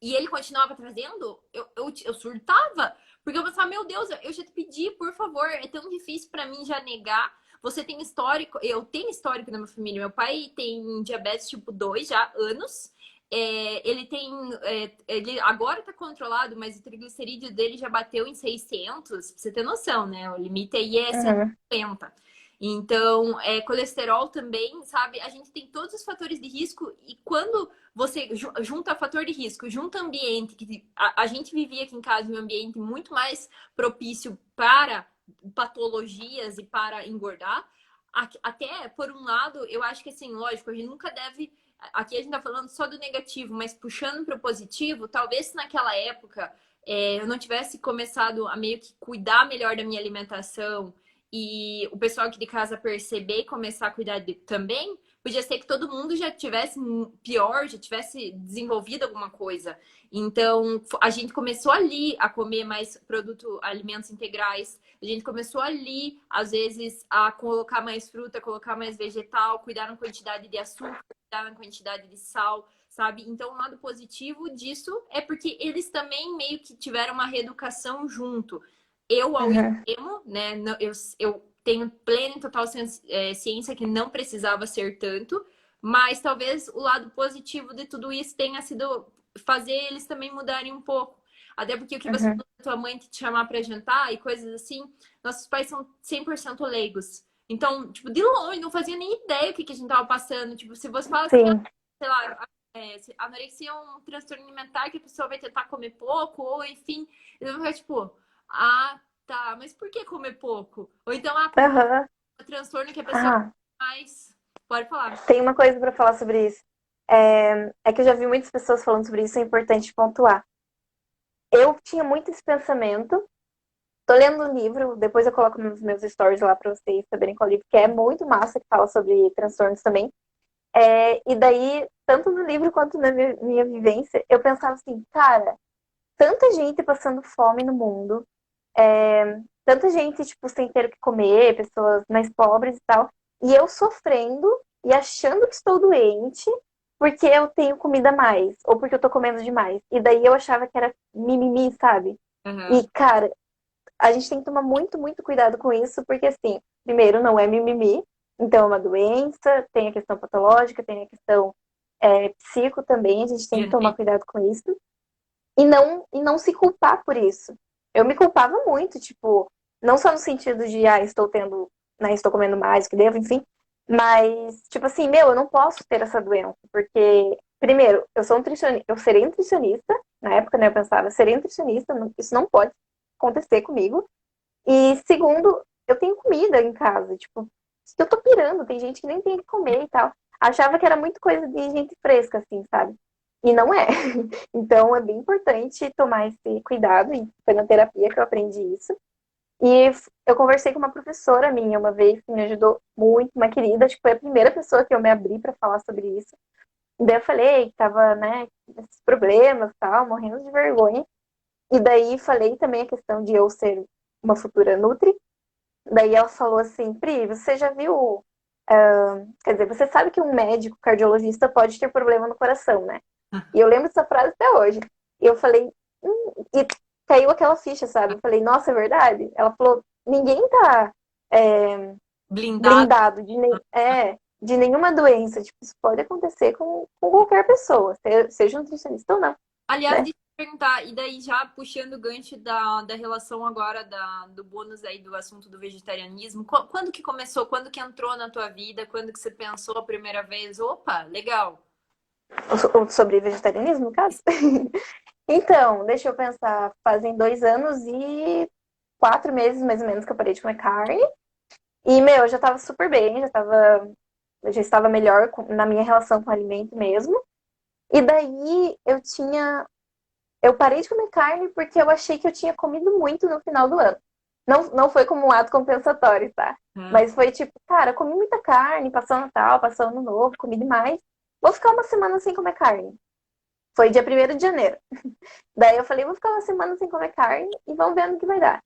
e ele continuava trazendo, eu surtava. Porque eu pensava, meu Deus, eu já te pedi, por favor, é tão difícil para mim já negar. Você tem histórico, eu tenho histórico na minha família. Meu pai tem diabetes tipo 2 já há anos. Ele tem. Ele agora tá controlado, mas o triglicerídeo dele já bateu em 600, pra você ter noção, né? O limite aí é uhum, 150. Então, colesterol também, sabe? A gente tem todos os fatores de risco e quando você junta fator de risco, junta ambiente, que a gente vivia aqui em casa em um ambiente muito mais propício para patologias e para engordar, até por um lado, eu acho que assim, lógico, a gente nunca deve. Aqui a gente tá falando só do negativo, mas puxando para o positivo, talvez se naquela época eu não tivesse começado a meio que cuidar melhor da minha alimentação e o pessoal aqui de casa perceber e começar a cuidar também, podia ser que todo mundo já tivesse pior, já tivesse desenvolvido alguma coisa. Então, a gente começou ali a comer mais alimentos integrais. A gente começou ali, às vezes, a colocar mais fruta, colocar mais vegetal, cuidar na quantidade de açúcar, cuidar na quantidade de sal. sabe? Então, o lado positivo disso é porque eles também meio que tiveram uma reeducação junto. Eu, ao Uhum. extremo, né? Eu tenho plena e total ciência que não precisava ser tanto, mas talvez o lado positivo de tudo isso tenha sido fazer eles também mudarem um pouco. Até porque o que você Uhum. falou da tua mãe te chamar para jantar e coisas assim, nossos pais são 100% leigos. Então, tipo, de longe, não fazia nem ideia o que a gente tava passando. Tipo, se você fala assim, Sim. sei lá, anorexia é um transtorno alimentar que a pessoa vai tentar comer pouco, ou enfim, ele vai ficar tipo, ah, tá, mas por que comer pouco? Ou então, comer pouco Aham. é um transtorno que a pessoa Ah, mais. Pode falar. tem uma coisa para falar sobre isso. É que eu já vi muitas pessoas falando sobre isso, é importante pontuar. Eu tinha muito esse pensamento. Tô lendo um livro, depois eu coloco nos meus stories lá para vocês saberem qual livro, que é muito massa, que fala sobre transtornos também. E daí, tanto no livro quanto na minha vivência, eu pensava assim, cara, tanta gente passando fome no mundo, tanta gente, tipo, sem ter o que comer, pessoas mais pobres e tal, e eu sofrendo e achando que estou doente porque eu tenho comida a mais, ou porque eu tô comendo demais. E daí eu achava que era mimimi, sabe? E, Uhum. cara, a gente tem que tomar muito, muito cuidado com isso, porque, assim, primeiro, não é mimimi, então é uma doença, tem a questão patológica, tem a questão psico também, a gente tem que tomar Genética. cuidado com isso, e não se culpar por isso. Eu me culpava muito, tipo, não só no sentido de, estou tendo, né, estou comendo mais do que devo, enfim, mas, tipo assim, meu, eu não posso ter essa doença, porque, primeiro, eu sou nutricionista, eu serei nutricionista, na época, né, eu pensava, serei nutricionista, isso não pode acontecer comigo, e segundo, eu tenho comida em casa, tipo, eu tô pirando, tem gente que nem tem o que comer e tal. Achava que era muito coisa de gente fresca, assim, sabe? E não é. Então é bem importante tomar esse cuidado, e foi na terapia que eu aprendi isso. E eu conversei com uma professora minha uma vez que me ajudou muito, uma querida, acho que foi a primeira pessoa que eu me abri para falar sobre isso. E daí eu falei que tava, né, esses problemas, tal, morrendo de vergonha. E daí falei também a questão de eu ser uma futura nutri. Daí ela falou assim, Pri, você já viu. Quer dizer, você sabe que um médico cardiologista pode ter problema no coração, né? E eu lembro dessa frase até hoje. E eu falei, e caiu aquela ficha, sabe? Eu falei, nossa, é verdade? Ela falou, ninguém tá é, Blindado. blindado de nenhuma doença. Tipo, isso pode acontecer com qualquer pessoa, seja nutricionista ou não, Aliás, né? deixa eu perguntar, e daí já puxando o gancho da relação agora do bônus aí do assunto do vegetarianismo, quando que começou? Quando que entrou na tua vida? Quando que você pensou a primeira vez? Opa, legal. Sobre vegetarianismo, no caso. Então, deixa eu pensar, fazem 2 anos e 4 meses, mais ou menos, que eu parei de comer carne. E, meu, eu já tava super bem, eu já estava melhor na minha relação com o alimento mesmo. E daí eu parei de comer carne porque eu achei que eu tinha comido muito no final do ano. Não, não foi como um ato compensatório, tá? Hum. Mas foi tipo, cara, eu comi muita carne, passou o Natal, passou o Ano Novo, comi demais. Vou ficar uma semana sem comer carne. Foi dia 1º de janeiro. Daí eu falei, vou ficar uma semana sem comer carne e vamos ver no que vai dar.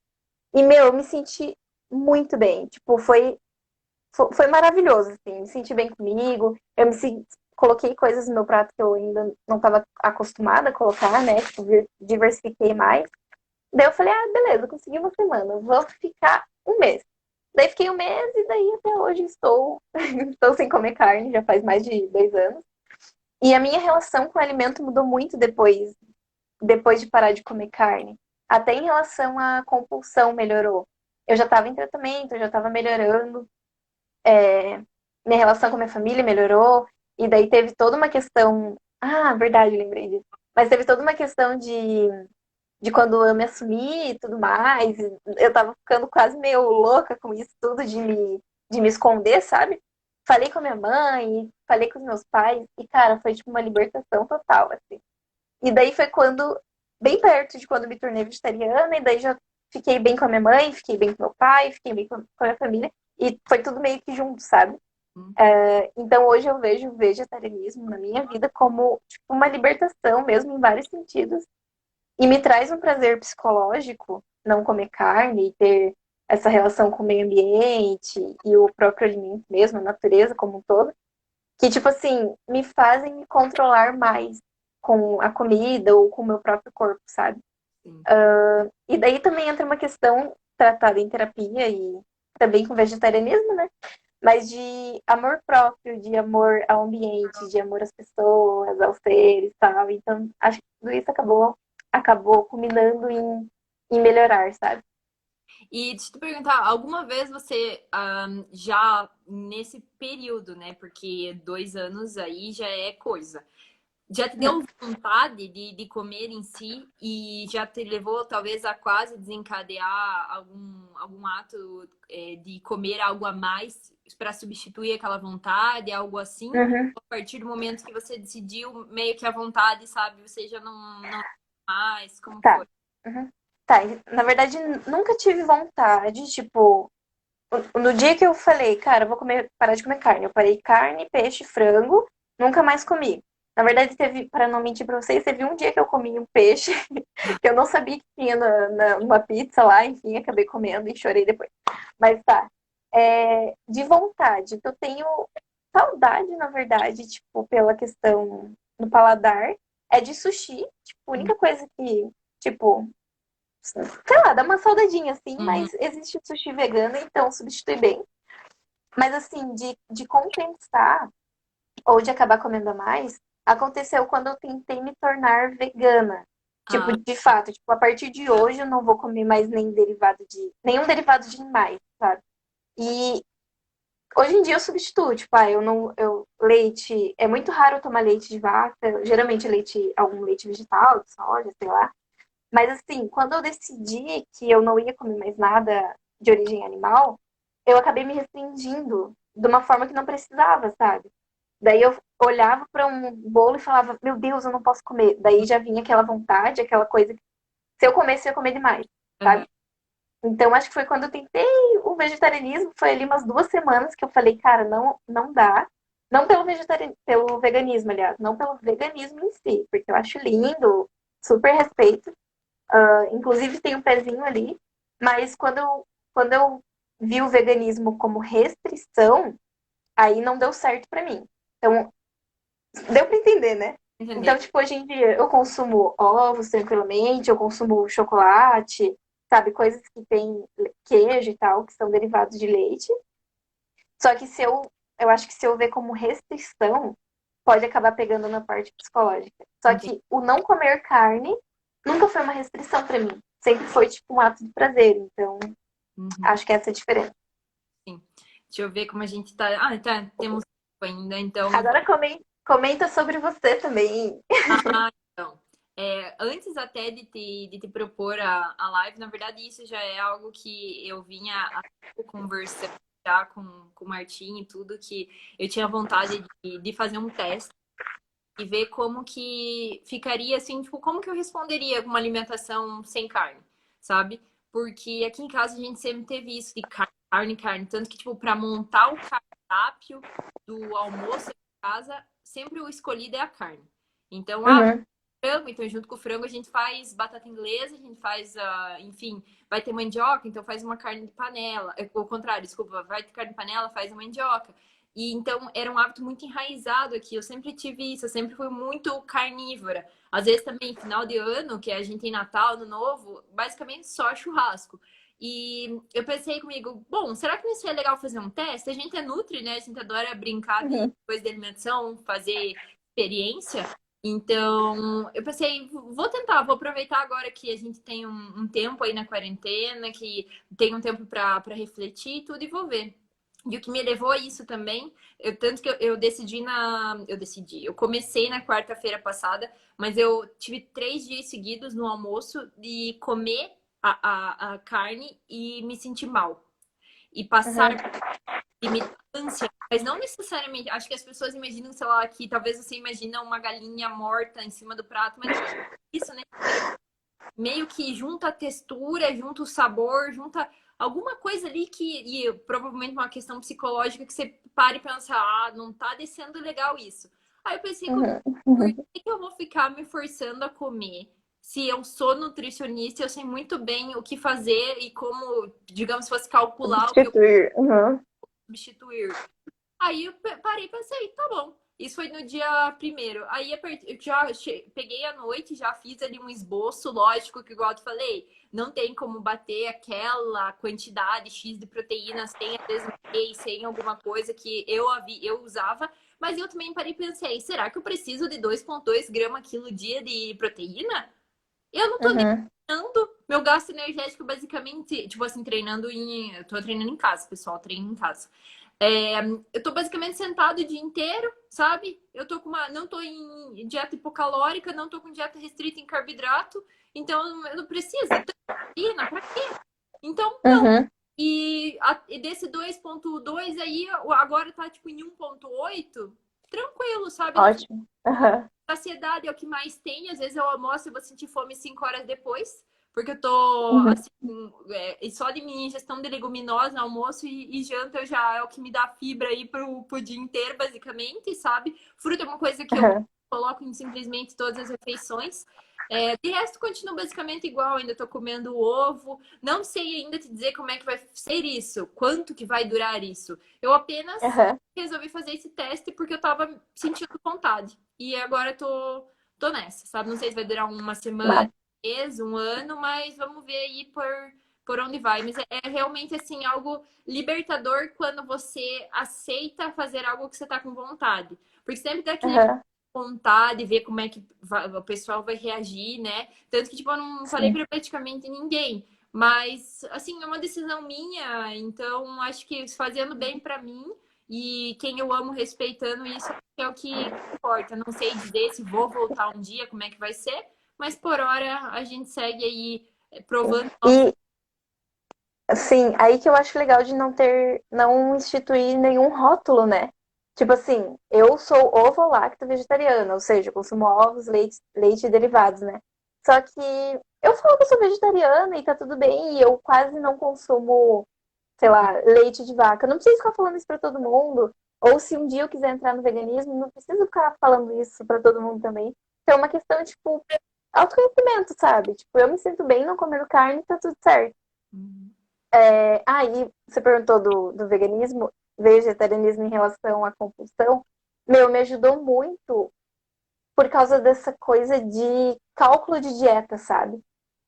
E, meu, eu me senti muito bem. Tipo, foi maravilhoso, assim. Me senti bem comigo. Coloquei coisas no meu prato que eu ainda não estava acostumada a colocar, né? Tipo, diversifiquei mais. Daí eu falei, beleza, consegui uma semana. Vou ficar um mês. Daí fiquei um mês e daí até hoje estou sem comer carne, já faz mais de 2 anos. E a minha relação com o alimento mudou muito depois de parar de comer carne. Até em relação à compulsão melhorou. Eu já estava em tratamento, eu já estava melhorando. Minha relação com a minha família melhorou. E daí teve toda uma questão. Ah, verdade, lembrei disso. Mas teve toda uma questão de quando eu me assumi e tudo mais. Eu tava ficando quase meio louca com isso tudo de me esconder, sabe? Falei com a minha mãe, falei com os meus pais. E, cara, foi tipo uma libertação total, assim. E daí foi quando, bem perto de quando me tornei vegetariana, e daí já fiquei bem com a minha mãe, fiquei bem com meu pai, fiquei bem com a minha família, e foi tudo meio que junto, sabe? Então hoje eu vejo o vegetarianismo na minha vida como tipo, uma libertação mesmo, em vários sentidos, e me traz um prazer psicológico não comer carne e ter essa relação com o meio ambiente e o próprio alimento mesmo, a natureza como um todo, que, tipo assim, me fazem me controlar mais com a comida ou com o meu próprio corpo, sabe? Sim. E daí também entra uma questão tratada em terapia e também com vegetarianismo, né? Mas de amor próprio, de amor ao ambiente, de amor às pessoas, aos seres e tal. Então, acho que tudo isso acabou culminando em melhorar, sabe? E deixa eu te perguntar, alguma vez você já nesse período, né? Porque 2 anos aí já é coisa. Já te deu vontade de comer em si e já te levou talvez a quase desencadear algum ato de comer algo a mais para substituir aquela vontade, algo assim? Uhum. A partir do momento que você decidiu, meio que a vontade, sabe? Você já não mais, como Tá. foi? Uhum. Tá, na verdade, nunca tive vontade, tipo, no dia que eu falei, cara, eu vou parar de comer carne, eu parei carne, peixe, frango, nunca mais comi. Na verdade, teve, para não mentir pra vocês, teve um dia que eu comi um peixe que eu não sabia que tinha numa pizza lá, enfim, acabei comendo e chorei depois. Mas tá. De vontade, que eu tenho saudade, na verdade, tipo, pela questão do paladar, é de sushi. Tipo, a única coisa que, tipo, sei lá, dá uma saudadinha assim, Uhum. mas existe o sushi vegano, então substitui bem. Mas assim, de compensar ou de acabar comendo a mais, aconteceu quando eu tentei me tornar vegana. Tipo, Ah, de fato, tipo, a partir de hoje eu não vou comer mais nenhum derivado de animais, sabe? E hoje em dia eu substituo, tipo, eu não, leite, é muito raro eu tomar leite de vaca, geralmente algum leite vegetal, de soja, sei lá. Mas assim, quando eu decidi que eu não ia comer mais nada de origem animal, eu acabei me restringindo de uma forma que não precisava, sabe? Daí eu olhava para um bolo e falava, meu Deus, eu não posso comer. Daí já vinha aquela vontade, aquela coisa que se eu comesse, eu ia comer demais, aham. sabe? Então acho que foi quando eu tentei o vegetarianismo, foi ali umas 2 semanas que eu falei, cara, não, não dá. Não pelo veganismo, aliás, não pelo veganismo em si, porque eu acho lindo, super respeito. Inclusive tem um pezinho ali, mas quando eu vi o veganismo como restrição, aí não deu certo pra mim. Então, deu pra entender, né? Entender. Então, tipo, hoje em dia eu consumo ovos tranquilamente, eu consumo chocolate, sabe, coisas que tem queijo e tal, que são derivados de leite. Só que eu acho que se eu ver como restrição, pode acabar pegando na parte psicológica. Só Entender. que o não comer carne nunca foi uma restrição pra mim. Sempre foi tipo um ato de prazer. Então, Uhum. acho que essa é a diferença. Sim. Deixa eu ver como a gente tá. Ah, tá. Temos tempo ainda, então eu vou. Agora comenta sobre você também. Ah, então. Antes até de te propor a live, na verdade, isso já é algo que eu vinha conversando já com o Martim e tudo, que eu tinha vontade de fazer um teste e ver como que ficaria assim, tipo, como que eu responderia com uma alimentação sem carne, sabe? Porque aqui em casa a gente sempre teve isso de carne, carne, tanto que, tipo, para montar o cardápio do almoço em casa, sempre o escolhido é a carne. Então, Uhum, frango, então junto com o frango a gente faz batata inglesa, a gente faz, enfim, vai ter mandioca, então faz uma carne de panela. Ao contrário, desculpa, vai ter carne de panela, faz a mandioca. E então era um hábito muito enraizado aqui. Eu sempre tive isso, eu sempre fui muito carnívora. Às vezes também, final de ano, que a gente tem Natal, Ano Novo, basicamente só churrasco. E eu pensei comigo, bom, será que não seria legal fazer um teste? A gente é nutri, né? A gente adora brincar de uhum, coisa de alimentação, fazer experiência. Então, eu pensei, vou tentar, vou aproveitar agora que a gente tem um tempo aí na quarentena, que tem um tempo para refletir e tudo, e vou ver. E o que me levou a isso também, tanto que eu decidi eu comecei na quarta-feira passada, mas eu tive 3 dias seguidos no almoço de comer a carne e me sentir mal. E passar uhum, limitância, mas não necessariamente. Acho que as pessoas imaginam, sei lá, que talvez você imagina uma galinha morta em cima do prato, mas não é isso, né? Meio que junta a textura, junta o sabor, junta alguma coisa ali e provavelmente uma questão psicológica que você pare e pensa, ah, não tá descendo legal isso. Aí eu pensei comigo, uhum, por uhum. que eu vou ficar me forçando a comer? Se eu sou nutricionista, eu sei muito bem o que fazer e como, digamos, se fosse calcular o que eu Substituir. Uhum, substituir. Aí eu parei e pensei, tá bom. Isso foi no dia primeiro. Aí eu já peguei à noite, já fiz ali um esboço, lógico que igual eu te falei, não tem como bater aquela quantidade X de proteínas, tem às vezes whey, sem alguma coisa que eu usava, mas eu também parei e pensei, será que eu preciso de 2,2 gramas quilo dia de proteína? Eu não tô nem Uhum. treinando. Meu gasto energético, basicamente, tipo assim, treinando em. Eu tô treinando em casa, pessoal, treino em casa. Eu tô basicamente sentado o dia inteiro, sabe? Eu tô com uma. Não tô em dieta hipocalórica, não tô com dieta restrita em carboidrato, então eu não preciso. Então, proteína, pra quê? Então, não. Uhum. E desse 2,2 aí, agora tá tipo em 1,8 tranquilo, sabe? Não Ótimo. Uhum. saciedade é o que mais tem. Às vezes eu almoço e vou sentir fome 5 horas depois, porque eu tô Uhum. assim, e só de minha ingestão de leguminosa, almoço e janta já é o que me dá fibra aí pro dia inteiro, basicamente, sabe? Fruta é uma coisa que eu Uhum. coloco em simplesmente todas as refeições. De resto, continua basicamente igual, ainda tô comendo ovo. Não sei ainda te dizer como é que vai ser isso, quanto que vai durar isso. Eu apenas Uhum. resolvi fazer esse teste porque eu tava sentindo vontade. E agora tô nessa, sabe? Não sei se vai durar uma semana, Mas, um mês, um ano, mas vamos ver aí por onde vai. Mas é realmente, assim, algo libertador quando você aceita fazer algo que você tá com vontade. Porque sempre dá aquele uhum. vontade, ver como é que o pessoal vai reagir, né? Tanto que, tipo, eu não falei Sim. pra praticamente ninguém. Mas, assim, é uma decisão minha, então acho que fazendo bem pra mim e quem eu amo respeitando isso é o que importa. Não sei dizer se vou voltar um dia, como é que vai ser, mas por hora a gente segue aí provando novos. E, assim, aí que eu acho legal de não instituir nenhum rótulo, né? Tipo assim, eu sou ovo-lacto vegetariana, ou seja, eu consumo ovos, leite e derivados, né? Só que eu falo que eu sou vegetariana e tá tudo bem, e eu quase não consumo, sei lá, leite de vaca. Eu não preciso ficar falando isso pra todo mundo. Ou se um dia eu quiser entrar no veganismo, não preciso ficar falando isso pra todo mundo também. Então é uma questão de, tipo, autoconhecimento, sabe? Tipo, eu me sinto bem não comendo carne e tá tudo certo. Uhum. E você perguntou do veganismo, vegetarianismo em relação à compulsão. Meu, me ajudou muito por causa dessa coisa de cálculo de dieta, sabe?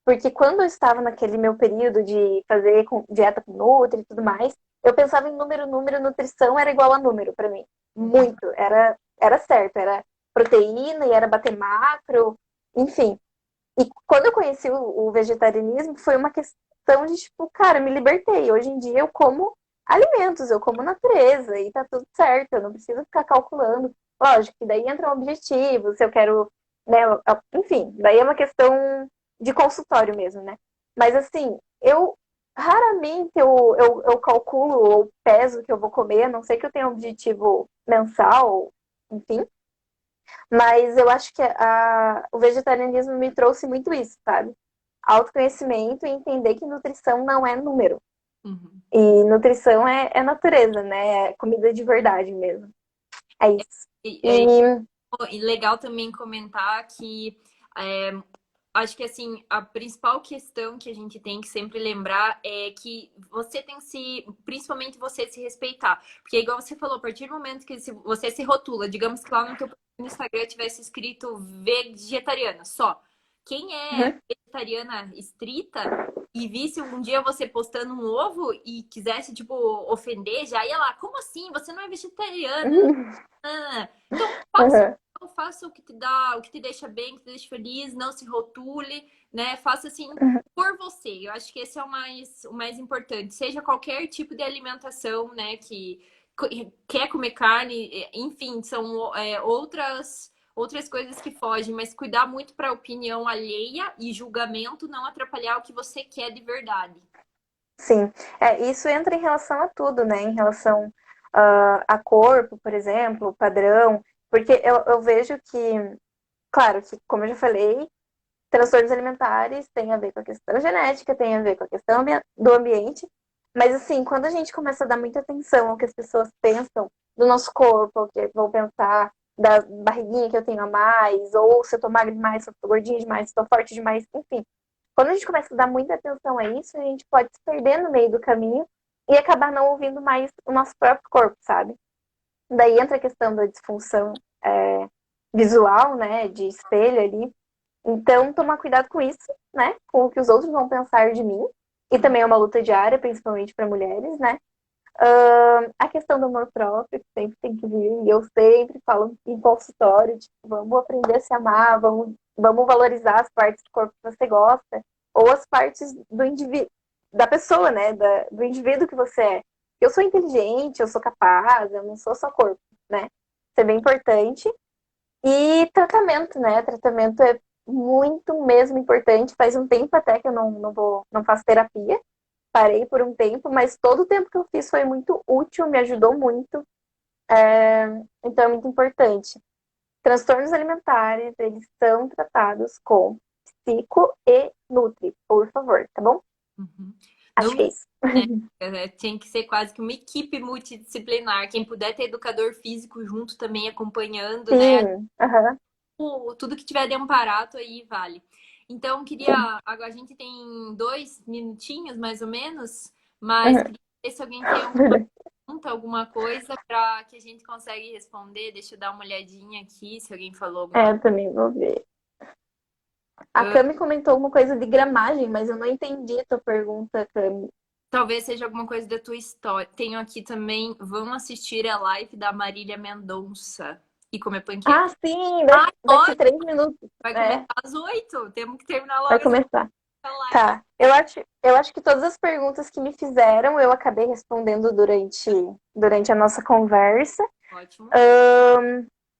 Porque quando eu estava naquele meu período de fazer dieta com Nutri e tudo mais, eu pensava em número, número, nutrição era igual a número para mim. Muito. Era certo, era proteína e era bater macro, enfim. E quando eu conheci o vegetarianismo, foi uma questão de, tipo, cara, me libertei. Hoje em dia eu como alimentos, eu como natureza e tá tudo certo, eu não preciso ficar calculando. Lógico que daí entra um objetivo, se eu quero, né, enfim, daí é uma questão de consultório mesmo, né? Mas assim, eu raramente eu calculo ou peso o que eu vou comer, a não ser que eu tenha um objetivo mensal, enfim. Mas eu acho que o vegetarianismo me trouxe muito isso, sabe? Autoconhecimento e entender que nutrição não é número. Uhum. E nutrição é natureza, né? É comida de verdade mesmo. É isso. E, E e legal também comentar que é, acho que assim, a principal questão que a gente tem que sempre lembrar é que você tem que se, principalmente você se respeitar. Porque igual você falou, a partir do momento que você se rotula, digamos que lá no teu no Instagram tivesse escrito vegetariana só. Quem é uhum, vegetariana estrita e visse um dia você postando um ovo e quisesse, tipo, ofender, já ia lá, como assim? Você não é vegetariana? uhum, Então, uhum, faça o que te dá, o que te deixa bem, o que te deixa feliz, não se rotule, né? Faça assim uhum. por você. Eu acho que esse é o mais importante. Seja qualquer tipo de alimentação, né, que quer comer carne, enfim, são outras coisas que fogem, mas cuidar muito para a opinião alheia e julgamento não atrapalhar o que você quer de verdade. Sim, isso entra em relação a tudo, né? Em relação a corpo, por exemplo, padrão, porque eu vejo que, claro, que como eu já falei, transtornos alimentares têm a ver com a questão genética, tem a ver com a questão do ambiente, mas assim, quando a gente começa a dar muita atenção ao que as pessoas pensam do nosso corpo, ao que vão pensar da barriguinha que eu tenho a mais, ou se eu tô magra demais, se eu tô gordinha demais, se eu tô forte demais, enfim. Quando a gente começa a dar muita atenção a isso, a gente pode se perder no meio do caminho e acabar não ouvindo mais o nosso próprio corpo, sabe? Daí entra a questão da disfunção visual, né? De espelho ali. Então, tomar cuidado com isso, né? Com o que os outros vão pensar de mim. E também é uma luta diária, principalmente para mulheres, né? A questão do amor próprio, que sempre tem que vir, e eu sempre falo em consultório, tipo, vamos aprender a se amar, vamos valorizar as partes do corpo que você gosta, ou as partes do indivíduo, da pessoa, né? Do indivíduo que você é. Eu sou inteligente, eu sou capaz, eu não sou só corpo, né? Isso é bem importante. E tratamento, né? Tratamento é muito mesmo importante. Faz um tempo até que eu não faço terapia. Parei por um tempo, mas todo o tempo que eu fiz foi muito útil, me ajudou muito. Então é muito importante. Transtornos alimentares, eles são tratados com psico e nutri, por favor, tá bom? Uhum. Acho que é isso. Tem que ser quase que uma equipe multidisciplinar. Quem puder ter educador físico junto também acompanhando, né? Sim, aham, Tudo que tiver de amparato aí vale. Então, sim. agora a gente tem 2 minutinhos, mais ou menos, mas Uhum. queria ver se alguém tem alguma pergunta, alguma coisa para que a gente consegue responder. Deixa eu dar uma olhadinha aqui, se alguém falou alguma Eu também vou ver. A coisa. Cami comentou uma coisa de gramagem, mas eu não entendi a tua pergunta, Cami. Talvez seja alguma coisa da tua história. Tenho aqui também, vão assistir a live da Marília Mendonça e comer Ah, panqueca. sim, Ah, daqui 3 minutos, vai começar né? às 8. Temos que terminar Vai logo essa começar. live. Tá. Eu acho que todas as perguntas que me fizeram eu acabei respondendo durante a nossa conversa. Ótimo.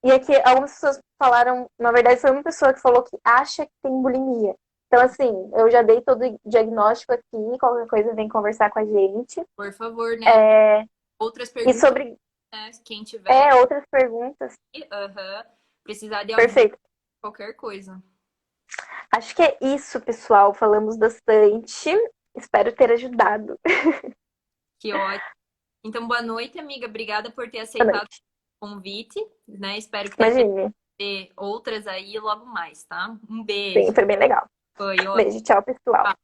E aqui algumas pessoas falaram, na verdade foi uma pessoa que falou que acha que tem bulimia. Então, assim, eu já dei todo o diagnóstico aqui, qualquer coisa vem conversar com a gente. Por favor, né? Outras E perguntas, sobre né? Quem tiver outras perguntas, aham, precisar de ajuda, perfeito. qualquer coisa. Acho que é isso, pessoal. Falamos bastante. Espero ter ajudado. Que ótimo. Então, boa noite, amiga. Obrigada por ter Boa aceitado noite. o convite, né? Espero que dê tempo Imagine. de ter outras aí logo mais, tá? Um Sim, beijo. foi bem legal. Foi ótimo. Beijo, tchau, pessoal.